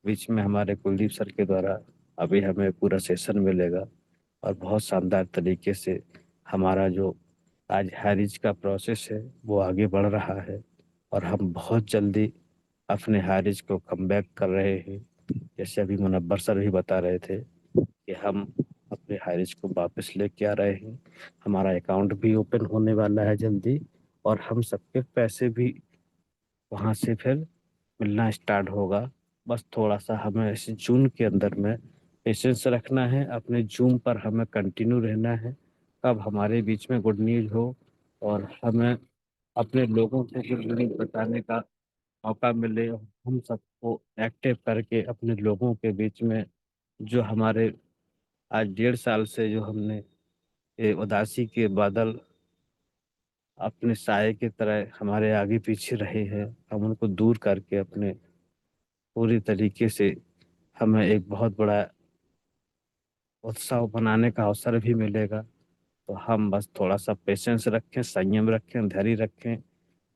बीच में हमारे कुलदीप सर के द्वारा अभी हमें पूरा सेशन मिलेगा और बहुत शानदार तरीके से हमारा जो आज हारिज का प्रोसेस है वो आगे बढ़ रहा है और हम बहुत जल्दी अपने हारिज को कमबैक कर रहे हैं। जैसे अभी मुनव्वर सर भी बता रहे थे कि हम अपने हारिज को वापस लेके आ रहे हैं, हमारा अकाउंट भी ओपन होने वाला है जल्दी और हम सबके पैसे भी वहाँ से फिर मिलना स्टार्ट होगा। बस थोड़ा सा हमें इस जून के अंदर में पेशेंस रखना है, अपने जूम पर हमें कंटिन्यू रहना है। कब हमारे बीच में गुड न्यूज़ हो और हमें अपने लोगों को गुड न्यूज़ बताने का मौका मिले, हम सबको एक्टिव करके अपने लोगों के बीच में जो हमारे आज 1.5 साल से जो हमने ये उदासी के बादल अपने साए की तरह हमारे आगे पीछे रहे हैं, हम उनको दूर करके अपने पूरी तरीके से हमें एक बहुत बड़ा उत्सव बनाने का अवसर भी मिलेगा। तो हम बस थोड़ा सा पेशेंस रखें, संयम रखें, धैर्य रखें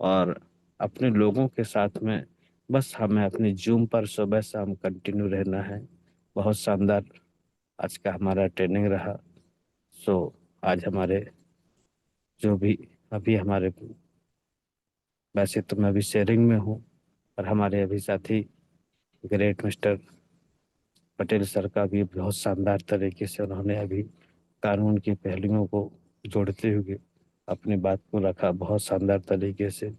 और अपने लोगों के साथ में बस हमें अपनी जूम पर सुबह शाम कंटिन्यू रहना है। बहुत शानदार आज का हमारा ट्रेनिंग रहा। सो आज हमारे जो भी अभी हमारे वैसे तो मैं अभी शेयरिंग में हूँ, और हमारे अभी साथी ग्रेट मिस्टर पटेल सर का भी बहुत शानदार तरीके से उन्होंने अभी कानून की पहलुओं को जोड़ते हुए अपनी बात को रखा बहुत शानदार तरीके से।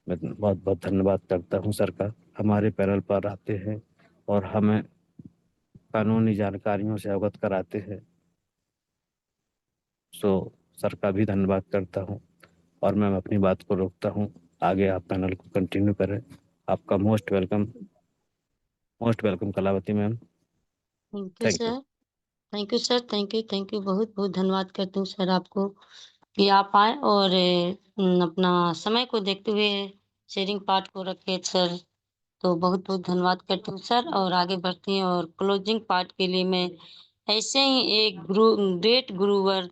मैं बहुत बहुत धन्यवाद करता हूँ सर का, हमारे पैनल पर आते हैं और हमें कानूनी जानकारियों से अवगत कराते हैं। सो सर का भी धन्यवाद करता हूँ, और मैं अपनी बात को रोकता हूँ। आगे आप पैनल को कंटिन्यू करें। आपका most welcome Kalavati ma'am. Thank you thank you. Sir. Thank you sir. Thank you. बहुत बहुत धन्यवाद करती हूँ सर आपको कि आप आए और अपना समय को देखते हुए शेयरिंग पार्ट को रखे सर। तो बहुत बहुत धन्यवाद करती हूँ सर, और आगे बढ़ती हैं। और क्लोजिंग पार्ट के लिए मैं ऐसे ही एक ग्रेट गुरुवर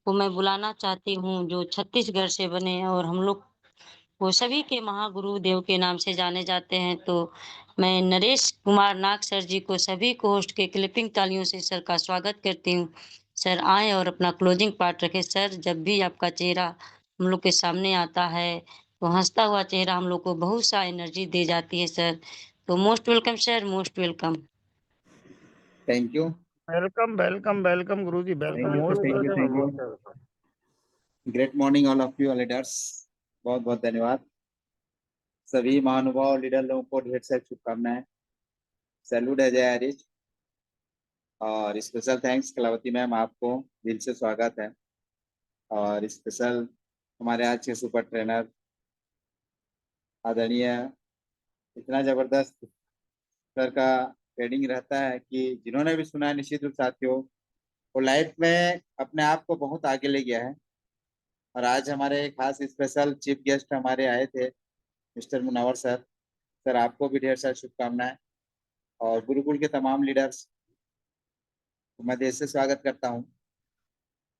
को मैं बुलाना चाहती हूँ जो छत्तीसगढ़ से बने, और हम लोग वो सभी के महागुरु देव के नाम से जाने जाते हैं। तो मैं नरेश कुमार नाग सर जी को, सभी को होस्ट के क्लिपिंग तालियों से सर का स्वागत करती हूँ। सर आएँ और अपना क्लोजिंग पार्ट रखें। सर, जब भी आपका चेहरा हम लोग के सामने आता है, तो हँसता हुआ चेहरा हम लोग को बहुत सा एनर्जी दे जाती है सर। तो most welcome sir, most welcome. Thank you. Welcome Guruji, welcome, most welcome. Great morning all of you leaders. बहुत बहुत धन्यवाद। सभी महानुभाव लीडर लोगों को ढेर सारी शुभकामनाएं। सैल्यूट है जय हरीश, और स्पेशल थैंक्स कलावती मैम, आपको दिल से स्वागत है। और स्पेशल हमारे आज के सुपर ट्रेनर आदरणीय, इतना जबरदस्त सर का ट्रेनिंग रहता है कि जिन्होंने भी सुना है निश्चित रूप साथियों, वो लाइफ में अपने आप को बहुत आगे ले गया है। और आज हमारे खास स्पेशल चीफ गेस्ट हमारे आए थे मिस्टर मुनावर सर। सर आपको भी ढेर सारी शुभकामनाएं, और गुरुकुल के तमाम लीडर्स को मैं दिल से स्वागत करता हूं।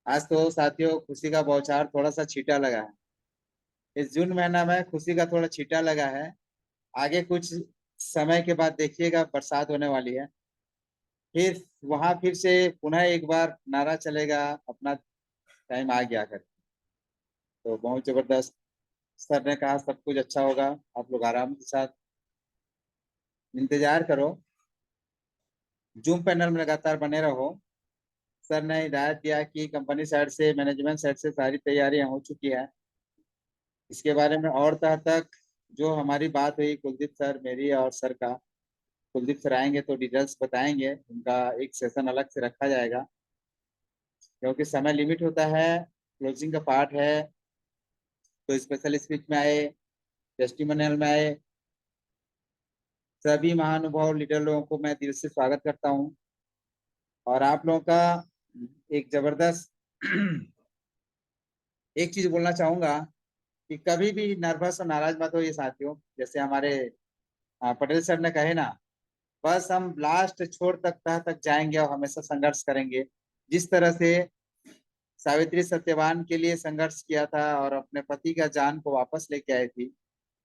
आज तो साथियों खुशी का बौछार थोड़ा सा छीटा लगा है। इस जून महीना में खुशी का थोड़ा छीटा लगा है। आगे कुछ समय के बाद देखिएगा बरसात होने वाली है, फिर वहां फिर से पुनः एक बार नारा चलेगा अपना टाइम आ गया कर। तो बहुत जबरदस्त। सर ने कहा सब कुछ अच्छा होगा, आप लोग आराम के साथ इंतजार करो, जूम पैनल में लगातार बने रहो। सर ने हिदायत दिया कि कंपनी साइड से, मैनेजमेंट साइड से सारी तैयारियां हो चुकी है। इसके बारे में और तह तक जो हमारी बात हुई कुलदीप सर मेरी और सर का, कुलदीप सर आएंगे तो डिटेल्स बताएंगे। उनका एक सेशन अलग से रखा जाएगा, क्योंकि समय लिमिट होता है, क्लोजिंग का पार्ट है। तो स्पेशल स्पीच में आए, टेस्टिमोनियल में आए, सभी महानुभाव लीडर लोगों को मैं दिल से स्वागत करता हूं। और आप लोगों का एक जबरदस्त एक चीज बोलना चाहूंगा कि कभी भी नर्वस और नाराज मत होइए साथियों। जैसे हमारे पटेल सर ने कहे ना, बस हम लास्ट छोर तक तह तक जाएंगे और हमेशा संघर्ष करेंगे। जिस तरह से सावित्री सत्यवान के लिए संघर्ष किया था और अपने पति का जान को वापस लेके आई थी,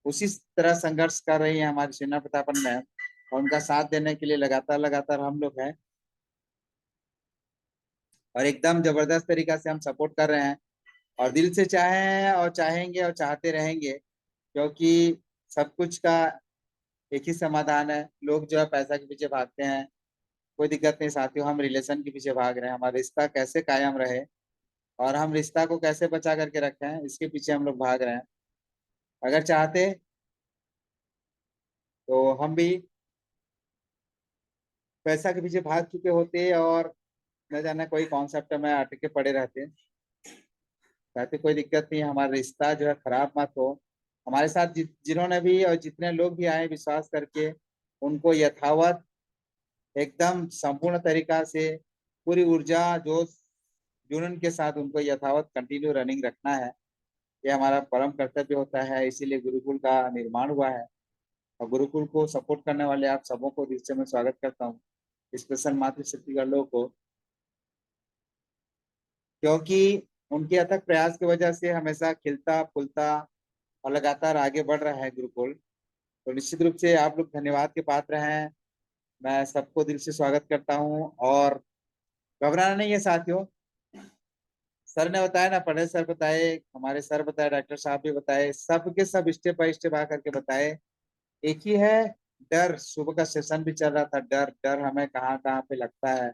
उसी तरह संघर्ष कर रही है हमारी सेना प्रतापन मैम, और उनका साथ देने के लिए लगातार लगातार हम लोग हैं, और एकदम जबरदस्त तरीका से हम सपोर्ट कर रहे हैं। और दिल से चाहे हैं और चाहेंगे और चाहते रहेंगे, क्योंकि सब कुछ का एक ही समाधान है। लोग जो है पैसा के पीछे भागते हैं, कोई दिक्कत नहीं साथियों, हम रिलेशन के पीछे भाग रहे हैं। हमारा रिश्ता कैसे कायम रहे और हम रिश्ता को कैसे बचा करके रखें, इसके पीछे हम लोग भाग रहे हैं। अगर चाहते तो हम भी पैसा के पीछे भाग चुके होते और न जाने कोई कॉन्सेप्ट में अटके पड़े रहते। ताकि कोई दिक्कत नहीं, हमारा रिश्ता जो है खराब मत हो। हमारे साथ जिन्होंने भी और जितने लोग भी आए विश्वास करके, उनको यथावत एकदम संपूर्ण तरीका से पूरी ऊर्जा जोश जुनून के साथ उनको यथावत कंटिन्यू रनिंग रखना है। ये हमारा परम कर्तव्य होता है, इसीलिए गुरुकुल का निर्माण हुआ है। और गुरुकुल को सपोर्ट करने वाले आप सबों को दिल से मैं स्वागत करता हूँ, स्पेशल मातृशक्ति गर्लों को, क्योंकि उनके अथक प्रयास की वजह से हमेशा खिलता फूलता और लगातार आगे बढ़ रहा है गुरुकुल। तो निश्चित रूप से आप लोग धन्यवाद के पात्र हैं। मैं सबको दिल से स्वागत करता हूँ, और घबराना नहीं है साथियों, सर ने बताया ना, पटेल सर बताए, हमारे सर बताए, डॉक्टर साहब भी बताए, सबके सब स्टेप बाय स्टेप आकर के बताए। एक ही है डर, सुबह का सेशन भी चल रहा था, डर डर हमें कहाँ कहाँ पे लगता है,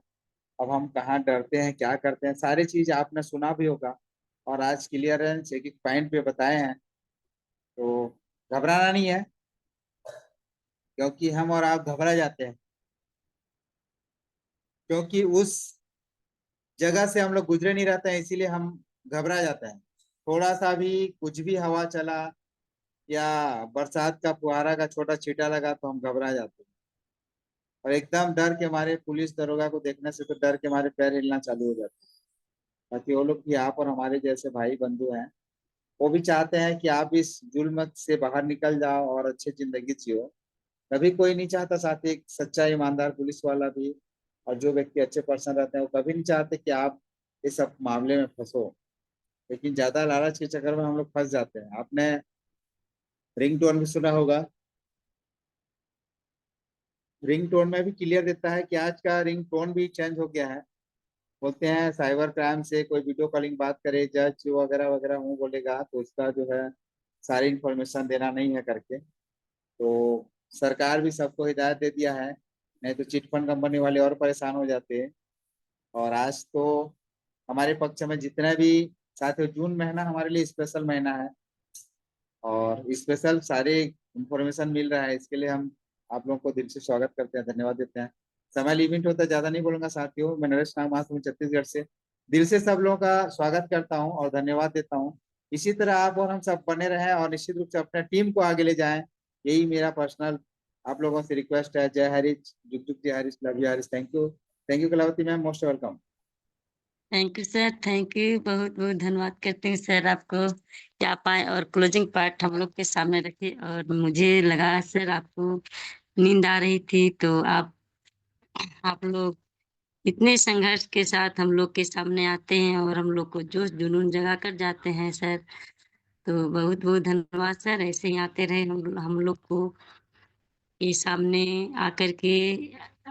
अब हम कहाँ डरते हैं, क्या करते हैं, सारी चीज आपने सुना भी होगा। और आज क्लियरेंस एक एक पॉइंट पे बताए हैं। तो घबराना नहीं है, क्योंकि हम और आप घबरा जाते हैं, क्योंकि उस जगह से हम लोग गुजरे नहीं रहते हैं, इसीलिए हम घबरा जाते हैं। थोड़ा सा भी कुछ भी हवा चला या बरसात का फुहारा का छोटा छींटा लगा तो हम घबरा जाते हैं, और एकदम डर के मारे पुलिस दरोगा को देखने से तो डर के मारे पैर हिलना चालू हो जाते हैं। बाकी वो लोग भी आप और हमारे जैसे भाई बंधु हैं, वो भी चाहते हैं कि आप इस जुल्म से बाहर निकल जाओ और अच्छी जिंदगी जियो। कभी कोई नहीं चाहता, साथ ही एक सच्चा ईमानदार पुलिस वाला भी और जो व्यक्ति अच्छे पर्सन रहते हैं वो कभी नहीं चाहते कि आप इस सब मामले में फंसो। लेकिन ज्यादा लालच के चक्कर में हम लोग फंस जाते हैं। आपने रिंग टोन भी सुना होगा, रिंग टोन में भी क्लियर देता है कि आज का रिंग टोन भी चेंज हो गया है। बोलते हैं साइबर क्राइम से कोई वीडियो कॉलिंग बात करे, जज वगैरह वगैरह हूँ बोलेगा तो उसका जो है सारी इंफॉर्मेशन देना नहीं है करके। तो सरकार भी सबको हिदायत दे दिया है, नहीं तो चिट फंड कंपनी वाले और परेशान हो जाते हैं। और आज तो हमारे पक्ष में जितने भी साथियों, जून महीना हमारे लिए स्पेशल महीना है और स्पेशल सारे इंफॉर्मेशन मिल रहा है, इसके लिए हम आप लोगों को दिल से स्वागत करते हैं, धन्यवाद देते हैं। समय लिमिट होता है, ज्यादा नहीं बोलूंगा साथियों। मैं नरेश नागमास हूँ छत्तीसगढ़ से, दिल से सब लोगों का स्वागत करता हूँ और धन्यवाद देता हूँ। इसी तरह आप और हम सब बने रहें और निश्चित रूप से अपने टीम को आगे ले जाएं, यही मेरा पर्सनल आप लोगों से रिक्वेस्ट है। जय हरीश, जुग जुग जय Harish, love you Harish, thank you Kalavati ma'am, most welcome. Thank you sir, thank you, बहुत बहुत धन्यवाद करते हैं सर आपको कि आप आए और क्लोजिंग पार्ट हम लोग के सामने रखे। और मुझे लगा सर आपको नींद आ रही थी, तो आप लोग इतने संघर्ष के साथ हम लोग के सामने आते हैं और हम लोग को जोश जुनून जगा कर जाते हैं सर। तो बहुत बहुत धन्यवाद सर, ऐसे ही आते रहे हम लोग को ये सामने आकर के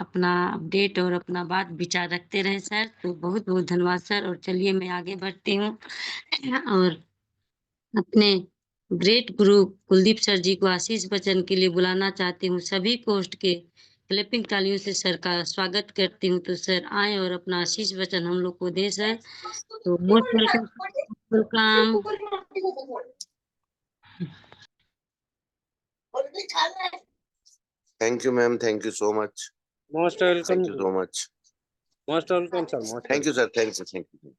अपना अपडेट और अपना बात विचार रखते रहे सर। तो बहुत बहुत धन्यवाद सर। और चलिए मैं आगे बढ़ती हूँ और अपने ग्रेट गुरु कुलदीप सर जी को आशीष वचन के लिए बुलाना चाहती हूँ। सभी पोस्ट के क्लैपिंग तालियों से सर का स्वागत करती हूँ। तो सर आए और अपना आशीष वचन हम लोग को दे सर। तो most welcome, welcome. Thank you ma'am, thank you so much, most welcome, thank you so much, most welcome sir, most thank you sir, thank you.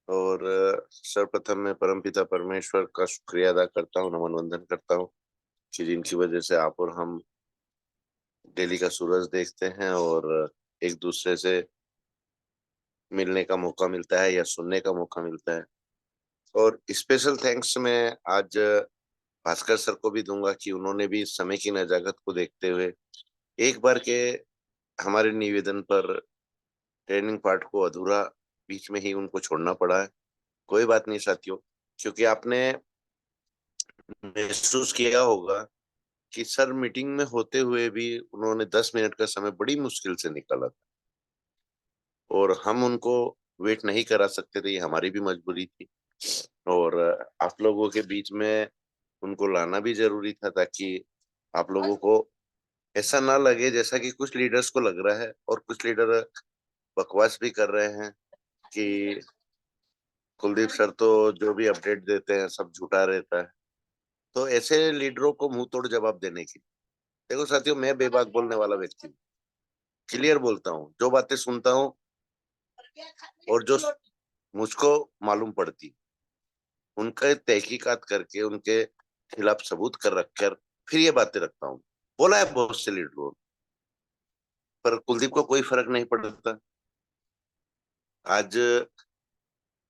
और सर्वप्रथम मैं परमपिता परमेश्वर का शुक्रिया अदा करता हूँ, नमन वंदन करता हूँ कि जिनकी वजह से आप और हम डेली का सूरज देखते हैं और एक दूसरे से मिलने का मौका मिलता है या सुनने का मौका मिलता है। और स्पेशल थैंक्स मैं आज भास्कर सर को भी दूंगा कि उन्होंने भी समय की नजाकत को देखते हुए एक बार के हमारे निवेदन पर ट्रेनिंग पार्ट को अधूरा बीच में ही उनको छोड़ना पड़ा है। कोई बात नहीं साथियों, क्योंकि आपने महसूस किया होगा कि सर मीटिंग में होते हुए भी उन्होंने 10 मिनट का समय बड़ी मुश्किल से निकाला था और हम उनको वेट नहीं करा सकते थे, ये हमारी भी मजबूरी थी। और आप लोगों के बीच में उनको लाना भी जरूरी था ताकि आप लोगों को ऐसा ना लगे जैसा कि कुछ लीडर्स को लग रहा है और कुछ लीडर बकवास भी कर रहे हैं कि कुलदीप सर तो जो भी अपडेट देते हैं सब झूठा रहता है। तो ऐसे लीडरों को मुंह तोड़ जवाब देने की, देखो साथियों, मैं बेबाक बोलने वाला व्यक्ति हूँ, क्लियर बोलता हूँ, जो बातें सुनता हूँ और जो मुझको मालूम पड़ती उनका तहकीकात करके उनके खिलाफ सबूत कर रखकर फिर ये बातें रखता हूँ। बोला है बहुत से लीडरों, पर कुलदीप को कोई फर्क नहीं पड़ता। आज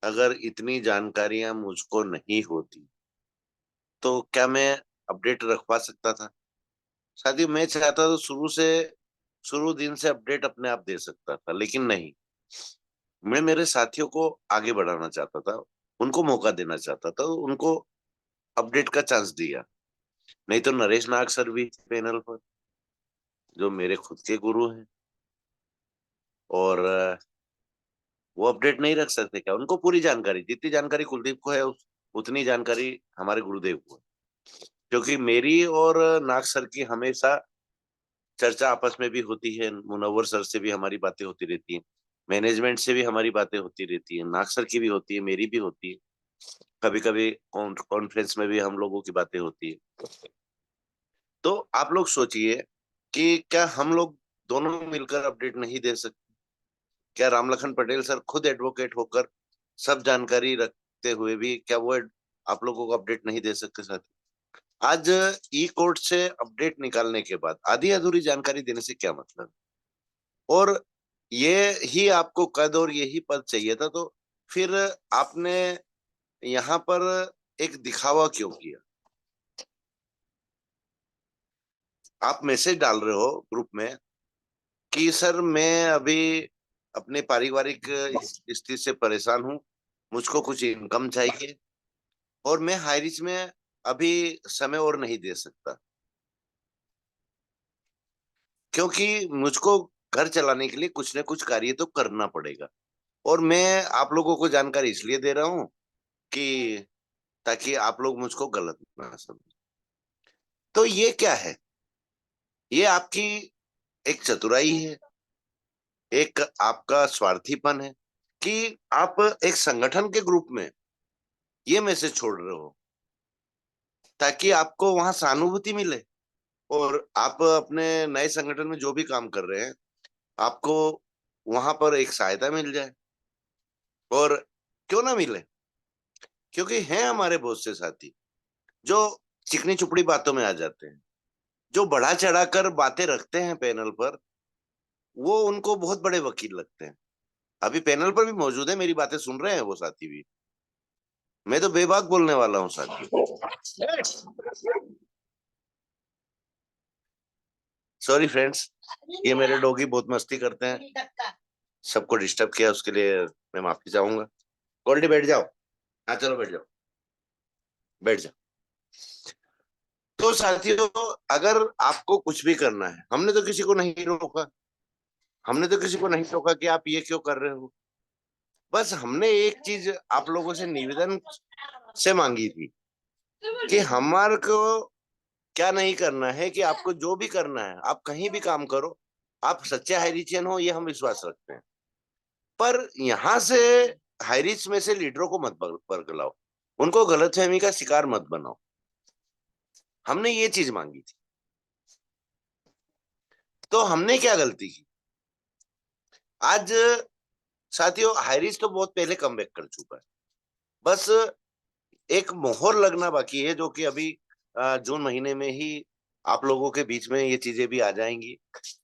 अगर इतनी जानकारियां मुझको नहीं होती तो क्या मैं अपडेट रखवा सकता था? साथियों, मैं चाहता तो शुरू दिन से अपडेट अपने आप दे सकता था, लेकिन नहीं, मैं मेरे साथियों को आगे बढ़ाना चाहता था, उनको मौका देना चाहता था, उनको अपडेट का चांस दिया। नहीं तो नरेश नाग सर भी पैनल पर, जो मेरे खुद के गुरु हैं, और वो अपडेट नहीं रख सकते क्या? उनको पूरी जानकारी, जितनी जानकारी कुलदीप को है उतनी जानकारी हमारे गुरुदेव को है। क्योंकि मेरी और नाग सर की हमेशा चर्चा आपस में भी होती है, मुनव्वर सर से भी हमारी बातें होती रहती है, मैनेजमेंट से भी हमारी बातें होती रहती है, नाग सर की भी होती है, मेरी भी होती है, कभी कभी कॉन्फ्रेंस में भी हम लोगों की बातें होती है। तो आप लोग सोचिए कि क्या हम लोग दोनों मिलकर अपडेट नहीं दे सकते? क्या रामलखन पटेल सर खुद एडवोकेट होकर सब जानकारी रखते हुए भी क्या वो आप लोगों को अपडेट नहीं दे सकते? साथ आज ई कोर्ट से अपडेट निकालने के बाद आधी अधूरी जानकारी देने से क्या मतलब? और ये ही आपको कद और यही पद चाहिए था, तो फिर आपने यहाँ पर एक दिखावा क्यों किया? आप मैसेज डाल रहे हो ग्रुप में कि सर मैं अभी अपने पारिवारिक स्थिति से परेशान हूँ, मुझको कुछ इनकम चाहिए और मैं हाई रिस्क में अभी समय और नहीं दे सकता, क्योंकि मुझको घर चलाने के लिए कुछ न कुछ कार्य तो करना पड़ेगा। और मैं आप लोगों को जानकारी इसलिए दे रहा हूँ कि ताकि आप लोग मुझको गलत ना समझें। तो ये क्या है? ये आपकी एक चतुराई है, एक आपका स्वार्थीपन है कि आप एक संगठन के ग्रुप में ये मैसेज छोड़ रहे हो ताकि आपको वहां सहानुभूति मिले और आप अपने नए संगठन में जो भी काम कर रहे हैं आपको वहां पर एक सहायता मिल जाए। और क्यों ना मिले, क्योंकि हैं हमारे बहुत से साथी जो चिकनी चुपड़ी बातों में आ जाते हैं, जो बढ़ा चढ़ा कर बातें रखते हैं पैनल पर, वो उनको बहुत बड़े वकील लगते हैं। अभी पैनल पर भी मौजूद है, मेरी बातें सुन रहे हैं वो साथी भी। मैं तो बेबाक बोलने वाला हूँ साथी। सॉरी फ्रेंड्स, ये मेरे डॉगी बहुत मस्ती करते हैं, सबको डिस्टर्ब किया उसके लिए मैं माफी चाहूंगा। गोल्डी बैठ जाओ, हाँ चलो बैठ जाओ, बैठ जाओ। तो साथियों, अगर आपको कुछ भी करना है, हमने तो किसी को नहीं रोका, हमने तो किसी को नहीं रोका कि आप ये क्यों कर रहे हो। बस हमने एक चीज आप लोगों से निवेदन से मांगी थी कि हमारे को क्या नहीं करना है, कि आपको जो भी करना है आप कहीं भी काम करो, आप सच्चे हाईरिचियन हो ये हम विश्वास रखते हैं, पर यहाँ से हाईरिच में से लीडरों को मत बरगलाओ, उनको गलतफहमी का शिकार मत बनाओ। हमने ये चीज मांगी थी। तो हमने क्या गलती की? आज साथियों, हाईरिच तो बहुत पहले कमबैक कर चुका है, बस एक मोहर लगना बाकी है, जो कि अभी जून महीने में ही आप लोगों के बीच में ये चीजें भी आ जाएंगी।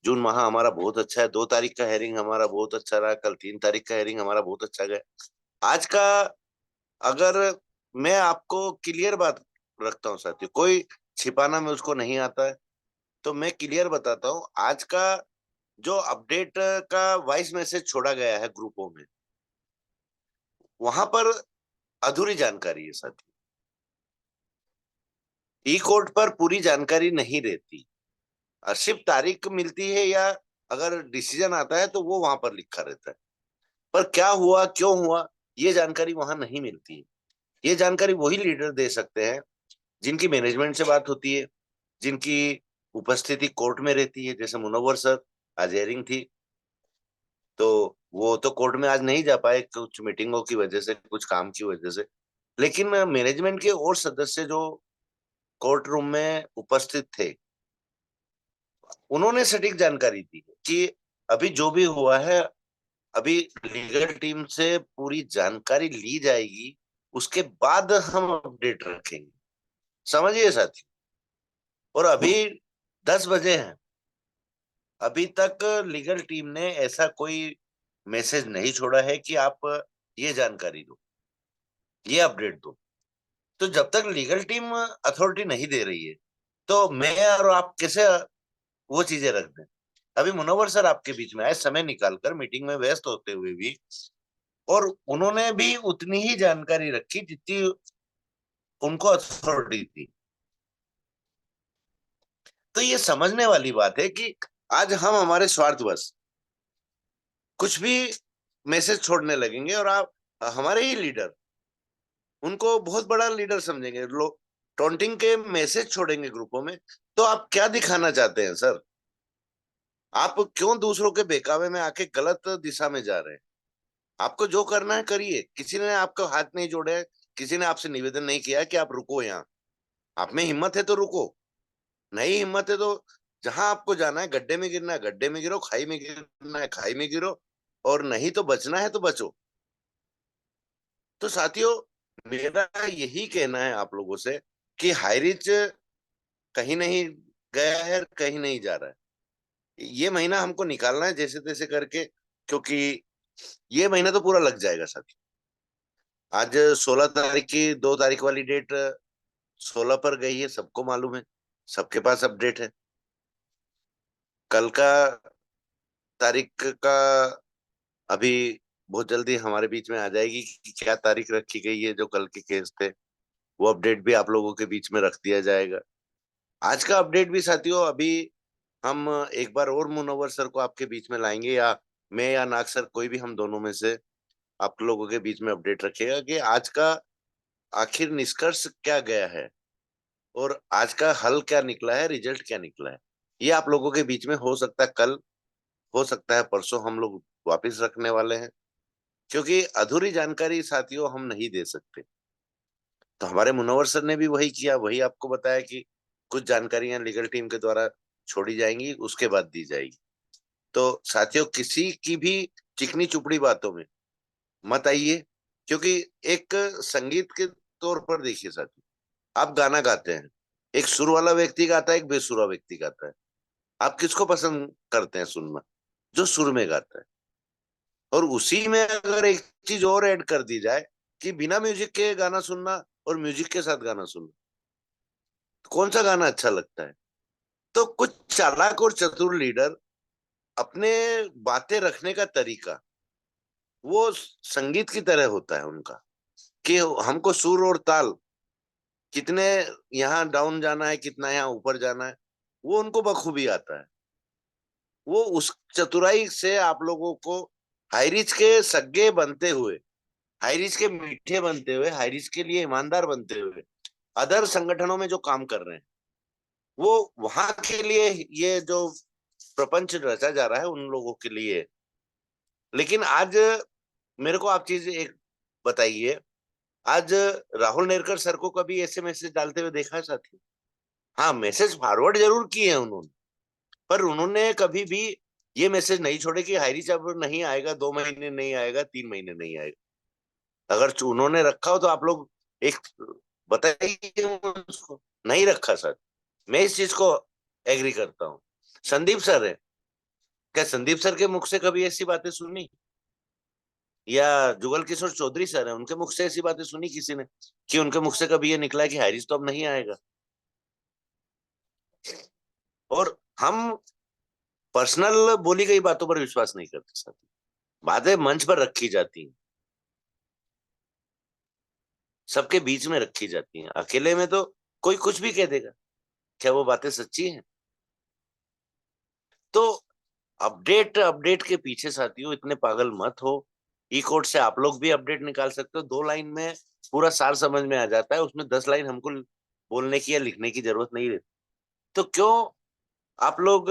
जून माह हमारा बहुत अच्छा है, 2 तारीख का हेयरिंग हमारा बहुत अच्छा रहा, कल 3 तारीख का हेयरिंग हमारा बहुत अच्छा गया। आज का अगर मैं आपको क्लियर बात रखता हूँ साथियों, कोई छिपाना में उसको नहीं आता है, तो मैं क्लियर बताता हूँ। आज का जो अपडेट का वॉइस मैसेज छोड़ा गया है ग्रुपों में, वहां पर अधूरी जानकारी है साथियों। ई कोर्ट पर पूरी जानकारी नहीं रहती, सिर्फ तारीख मिलती है या अगर डिसीजन आता है तो वो वहां पर लिखा रहता है, पर क्या हुआ क्यों हुआ ये जानकारी वहां नहीं मिलती है। ये जानकारी वही लीडर दे सकते हैं जिनकी मैनेजमेंट से बात होती है, जिनकी उपस्थिति कोर्ट में रहती है। जैसे मुनव्वर सर, आज हेयरिंग थी तो वो तो कोर्ट में आज नहीं जा पाए, कुछ मीटिंगों की वजह से, कुछ काम की वजह से, लेकिन मैनेजमेंट के और सदस्य जो कोर्ट रूम में उपस्थित थे उन्होंने सटीक जानकारी दी कि अभी जो भी हुआ है, अभी लीगल टीम से पूरी जानकारी ली जाएगी, उसके बाद हम अपडेट रखेंगे। समझिए साथी, और अभी 10 बजे हैं, अभी तक लीगल टीम ने ऐसा कोई मैसेज नहीं छोड़ा है कि आप ये जानकारी दो, ये अपडेट दो। तो जब तक लीगल टीम अथॉरिटी नहीं दे रही है तो मैं और आप कैसे वो चीजें रख दें? अभी मुनव्वर सर आपके बीच में आए समय निकालकर, मीटिंग में व्यस्त होते हुए भी, और उन्होंने भी उतनी ही जानकारी रखी जितनी उनको अथॉरिटी थी। तो ये समझने वाली बात है कि आज हम हमारे स्वार्थवश कुछ भी मैसेज छोड़ने लगेंगे और आप हमारे ही लीडर उनको बहुत बड़ा लीडर समझेंगे, लोग टॉन्टिंग के मैसेज छोड़ेंगे ग्रुपों में। तो आप क्या दिखाना चाहते हैं सर? आप क्यों दूसरों के बहकावे में आके गलत दिशा में जा रहे हैं? आपको जो करना है करिए, किसी ने आपको हाथ नहीं जोड़े, किसी ने आपसे निवेदन नहीं किया कि आप रुको यहाँ। आप में हिम्मत है तो रुको, नहीं हिम्मत है तो जहां आपको जाना है, गड्ढे में गिरना है गड्ढे में गिरो, खाई में गिरना है खाई में गिरो, और नहीं तो बचना है तो बचो। तो साथियों, मेरा यही कहना है आप लोगों से कि हाईरिच कहीं नहीं गया है, कहीं नहीं जा रहा है। ये महीना हमको निकालना है जैसे तैसे करके, क्योंकि ये महीना तो पूरा लग जाएगा साथियों। आज 16 तारीख की 2 तारीख वाली डेट 16 पर गई है, सबको मालूम है, सबके पास अपडेट है। कल का तारीख का अभी बहुत जल्दी हमारे बीच में आ जाएगी कि क्या तारीख रखी गई है। जो कल के केस थे वो अपडेट भी आप लोगों के बीच में रख दिया जाएगा। आज का अपडेट भी साथियों अभी हम एक बार और मुनव्वर सर को आपके बीच में लाएंगे, या मैं या नाग सर, कोई भी हम दोनों में से आप लोगों के बीच में अपडेट रखेगा कि आज का आखिर निष्कर्ष क्या गया है और आज का हल क्या निकला है, रिजल्ट क्या निकला है। ये आप लोगों के बीच में हो सकता है कल, हो सकता है परसों हम लोग वापिस रखने वाले हैं, क्योंकि अधूरी जानकारी साथियों हम नहीं दे सकते। तो हमारे मुनव्वर सर ने भी वही किया, वही आपको बताया कि कुछ जानकारियां लीगल टीम के द्वारा छोड़ी जाएंगी, उसके बाद दी जाएगी। तो साथियों, किसी की भी चिकनी चुपड़ी बातों में मत आइए, क्योंकि एक संगीत के तौर पर देखिए साथियों, आप गाना गाते हैं, एक सुर वाला व्यक्ति गाता है, एक बेसुरा व्यक्ति गाता है। आप किसको पसंद करते हैं सुनना? जो सुर में गाता है। और उसी में अगर एक चीज और ऐड कर दी जाए कि बिना म्यूजिक के गाना सुनना और म्यूजिक के साथ गाना सुनना, तो कौन सा गाना अच्छा लगता है? तो कुछ चालाक और चतुर लीडर अपने बातें रखने का तरीका वो संगीत की तरह होता है उनका, कि हमको सुर और ताल कितने यहाँ डाउन जाना है, कितना यहाँ ऊपर जाना है, वो उनको बखूबी आता है। वो उस चतुराई से आप लोगों को हाईरिच के सगे बनते हुए, हाईरिच के मीठे बनते हुए, हाईरिच के लिए ईमानदार बनते हुए अदर संगठनों में जो काम कर रहे हैं, वो वहां के लिए ये जो प्रपंच रचा जा रहा है उन लोगों के लिए। लेकिन आज मेरे को आप चीज एक बताइए, आज राहुल नेरकर सर को कभी ऐसे मैसेज डालते हुए देखा है साथी? हाँ, मैसेज फॉरवर्ड जरूर किए हैं उन्होंने, पर उन्होंने कभी भी ये मैसेज नहीं छोड़े कि हाईरिच अब नहीं आएगा, 2 महीने नहीं आएगा, 3 महीने नहीं आएगा। अगर उन्होंने रखा हो तो आप लोग एक बताइए उसको। नहीं रखा सर, मैं इस चीज को एग्री करता हूँ। संदीप सर है, क्या संदीप सर के मुख से कभी ऐसी बातें सुनी? या जुगल किशोर चौधरी सर है, उनके मुख से ऐसी बातें सुनी किसी ने कि उनके मुख से कभी ये निकला कि हाईरिच तो अब नहीं आएगा? और हम पर्सनल बोली गई बातों पर विश्वास नहीं करते साथी, बातें मंच पर रखी जाती हैं, सबके बीच में रखी जाती हैं। अकेले में तो कोई कुछ भी कह देगा, क्या वो बातें सच्ची हैं? तो अपडेट अपडेट के पीछे साथियों इतने पागल मत हो। ई कोड से आप लोग भी अपडेट निकाल सकते हो, 2 लाइन में पूरा सार समझ में आ जाता है, उसमें 10 लाइन हमको बोलने की या लिखने की जरूरत नहीं रहती। तो क्यों आप लोग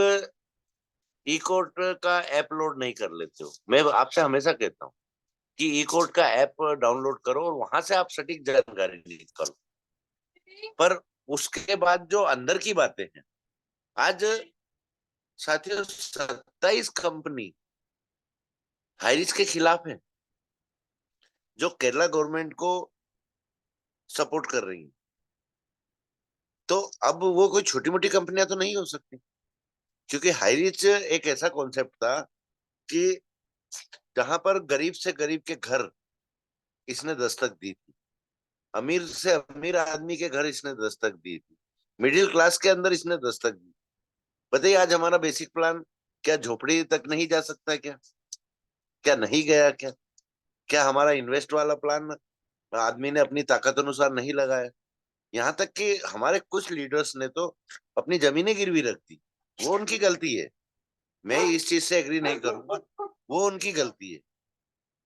ई कोड का ऐप लोड नहीं कर लेते हो? मैं आपसे हमेशा कहता हूँ कि ई कोड का ऐप डाउनलोड करो और वहां से आप सटीक जानकारी निकालो। पर उसके बाद जो अंदर की बातें हैं, आज साथियों 27 कंपनी हाईरिच के खिलाफ है, जो केरला गवर्नमेंट को सपोर्ट कर रही है। तो अब वो कोई छोटी मोटी कंपनियां तो नहीं हो सकती, क्योंकि हाईरिच एक ऐसा कॉन्सेप्ट था कि जहां पर गरीब से गरीब के घर इसने दस्तक दी थी, अमीर से अमीर आदमी के घर इसने दस्तक दी थी, मिडिल क्लास के अंदर इसने दस्तक दी। बताइए आज हमारा बेसिक प्लान क्या झोपड़ी तक नहीं जा सकता? क्या क्या नहीं गया? क्या क्या हमारा इन्वेस्ट वाला प्लान आदमी ने अपनी ताकत अनुसार नहीं लगाया? यहाँ तक कि हमारे कुछ लीडर्स ने तो अपनी जमीनें गिरवी रख दी। वो उनकी गलती है, मैं इस चीज से एग्री नहीं करूंगा, वो उनकी गलती है।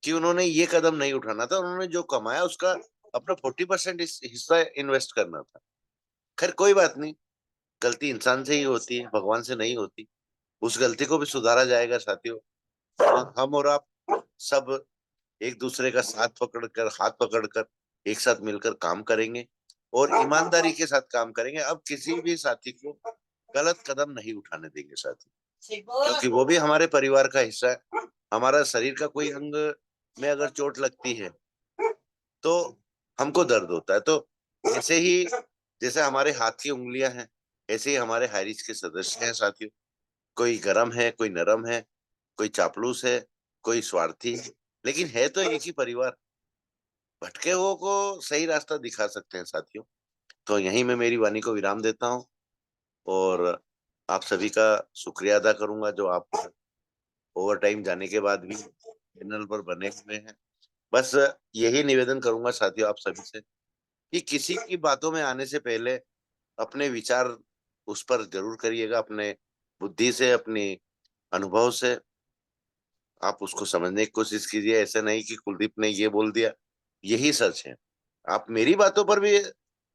कि उन्होंने ये कदम नहीं उठाना था, उन्होंने जो कमाया उसका अपना 40% हिस्सा इन्वेस्ट करना था। खैर कोई बात नहीं, गलती इंसान से ही होती है, भगवान से नहीं होती। उस गलती को भी सुधारा जाएगा साथियों। हम और आप सब एक दूसरे का साथ पकड़कर, हाथ पकड़कर एक साथ मिलकर काम करेंगे और ईमानदारी के साथ काम करेंगे। अब किसी भी साथी को गलत कदम नहीं उठाने देंगे साथी, क्योंकि वो भी हमारे परिवार का हिस्सा है। हमारा शरीर का कोई अंग में अगर चोट लगती है तो हमको दर्द होता है। तो ऐसे ही जैसे हमारे हाथ की उंगलियां हैं, ऐसे ही हमारे हाइरिज के सदस्य हैं साथियों। कोई गरम है, कोई नरम है, कोई चापलूस है, कोई स्वार्थी है, लेकिन है तो एक ही परिवार। भटके हुओं को सही रास्ता दिखा सकते हैं साथियों। तो यहीं मैं मेरी वाणी को विराम देता हूँ और आप सभी का शुक्रिया अदा करूंगा जो आप ओवर टाइम जाने के बाद भी चैनल पर बने हुए हैं। बस यही निवेदन करूंगा साथियों आप सभी से कि किसी की बातों में आने से पहले अपने विचार उस पर जरूर करिएगा, अपने बुद्धि से, अपनी अनुभव से आप उसको समझने की कोशिश कीजिए। ऐसे नहीं कि कुलदीप ने ये बोल दिया यही सच है। आप मेरी बातों पर भी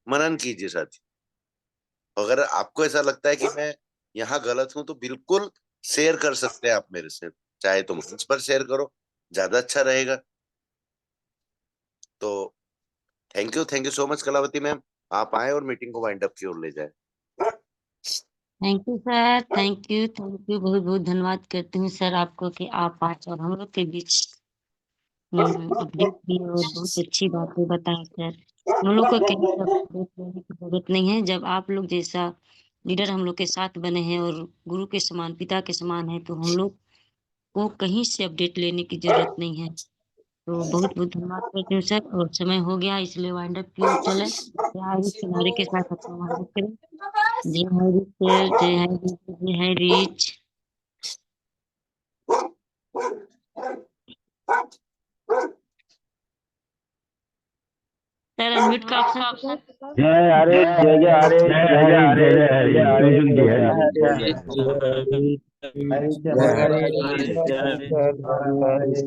मनन कीजिए साथी। अगर आपको ऐसा लगता है कि मैं यहाँ गलत हूं तो बिल्कुल शेयर कर सकते हैं आप मेरे से, चाहे तो मंच पर शेयर करो, ज्यादा अच्छा रहेगा। तो thank you so much Kalavati ma'am, आप आए और मीटिंग को वाइंड अप की ओर ले जाए। Thank you sir, thank you, बहुत बहुत धन्यवाद करती हूँ सर आपको कि आप आज और हम लोग के बीच अपडेट दिए और बहुत अच्छी बातें बताएं सर। हम लोग को कहीं से अपडेट लेने की जरूरत नहीं है। जब आप लोग जैसा लीडर हम लोग के साथ बने हैं और गुरु के समान, पिता के समान है, तो हम लोग को कहीं से अपडेट लेने की जरूरत नहीं है। तो बहुत बहुत धन्यवाद करती हूँ सर। और समय हो गया इसलिए वाइंड अप की ओर चले। जय किनारे के साथ अपना वाइंड अप करें। जय है रिच सर, जय है रिच, जय है रिच। सर अनम्यूट का ऑप्शन है जय हरे जय जय हरे जय हरे जय हरे जय हरे हरि जय हरे हरि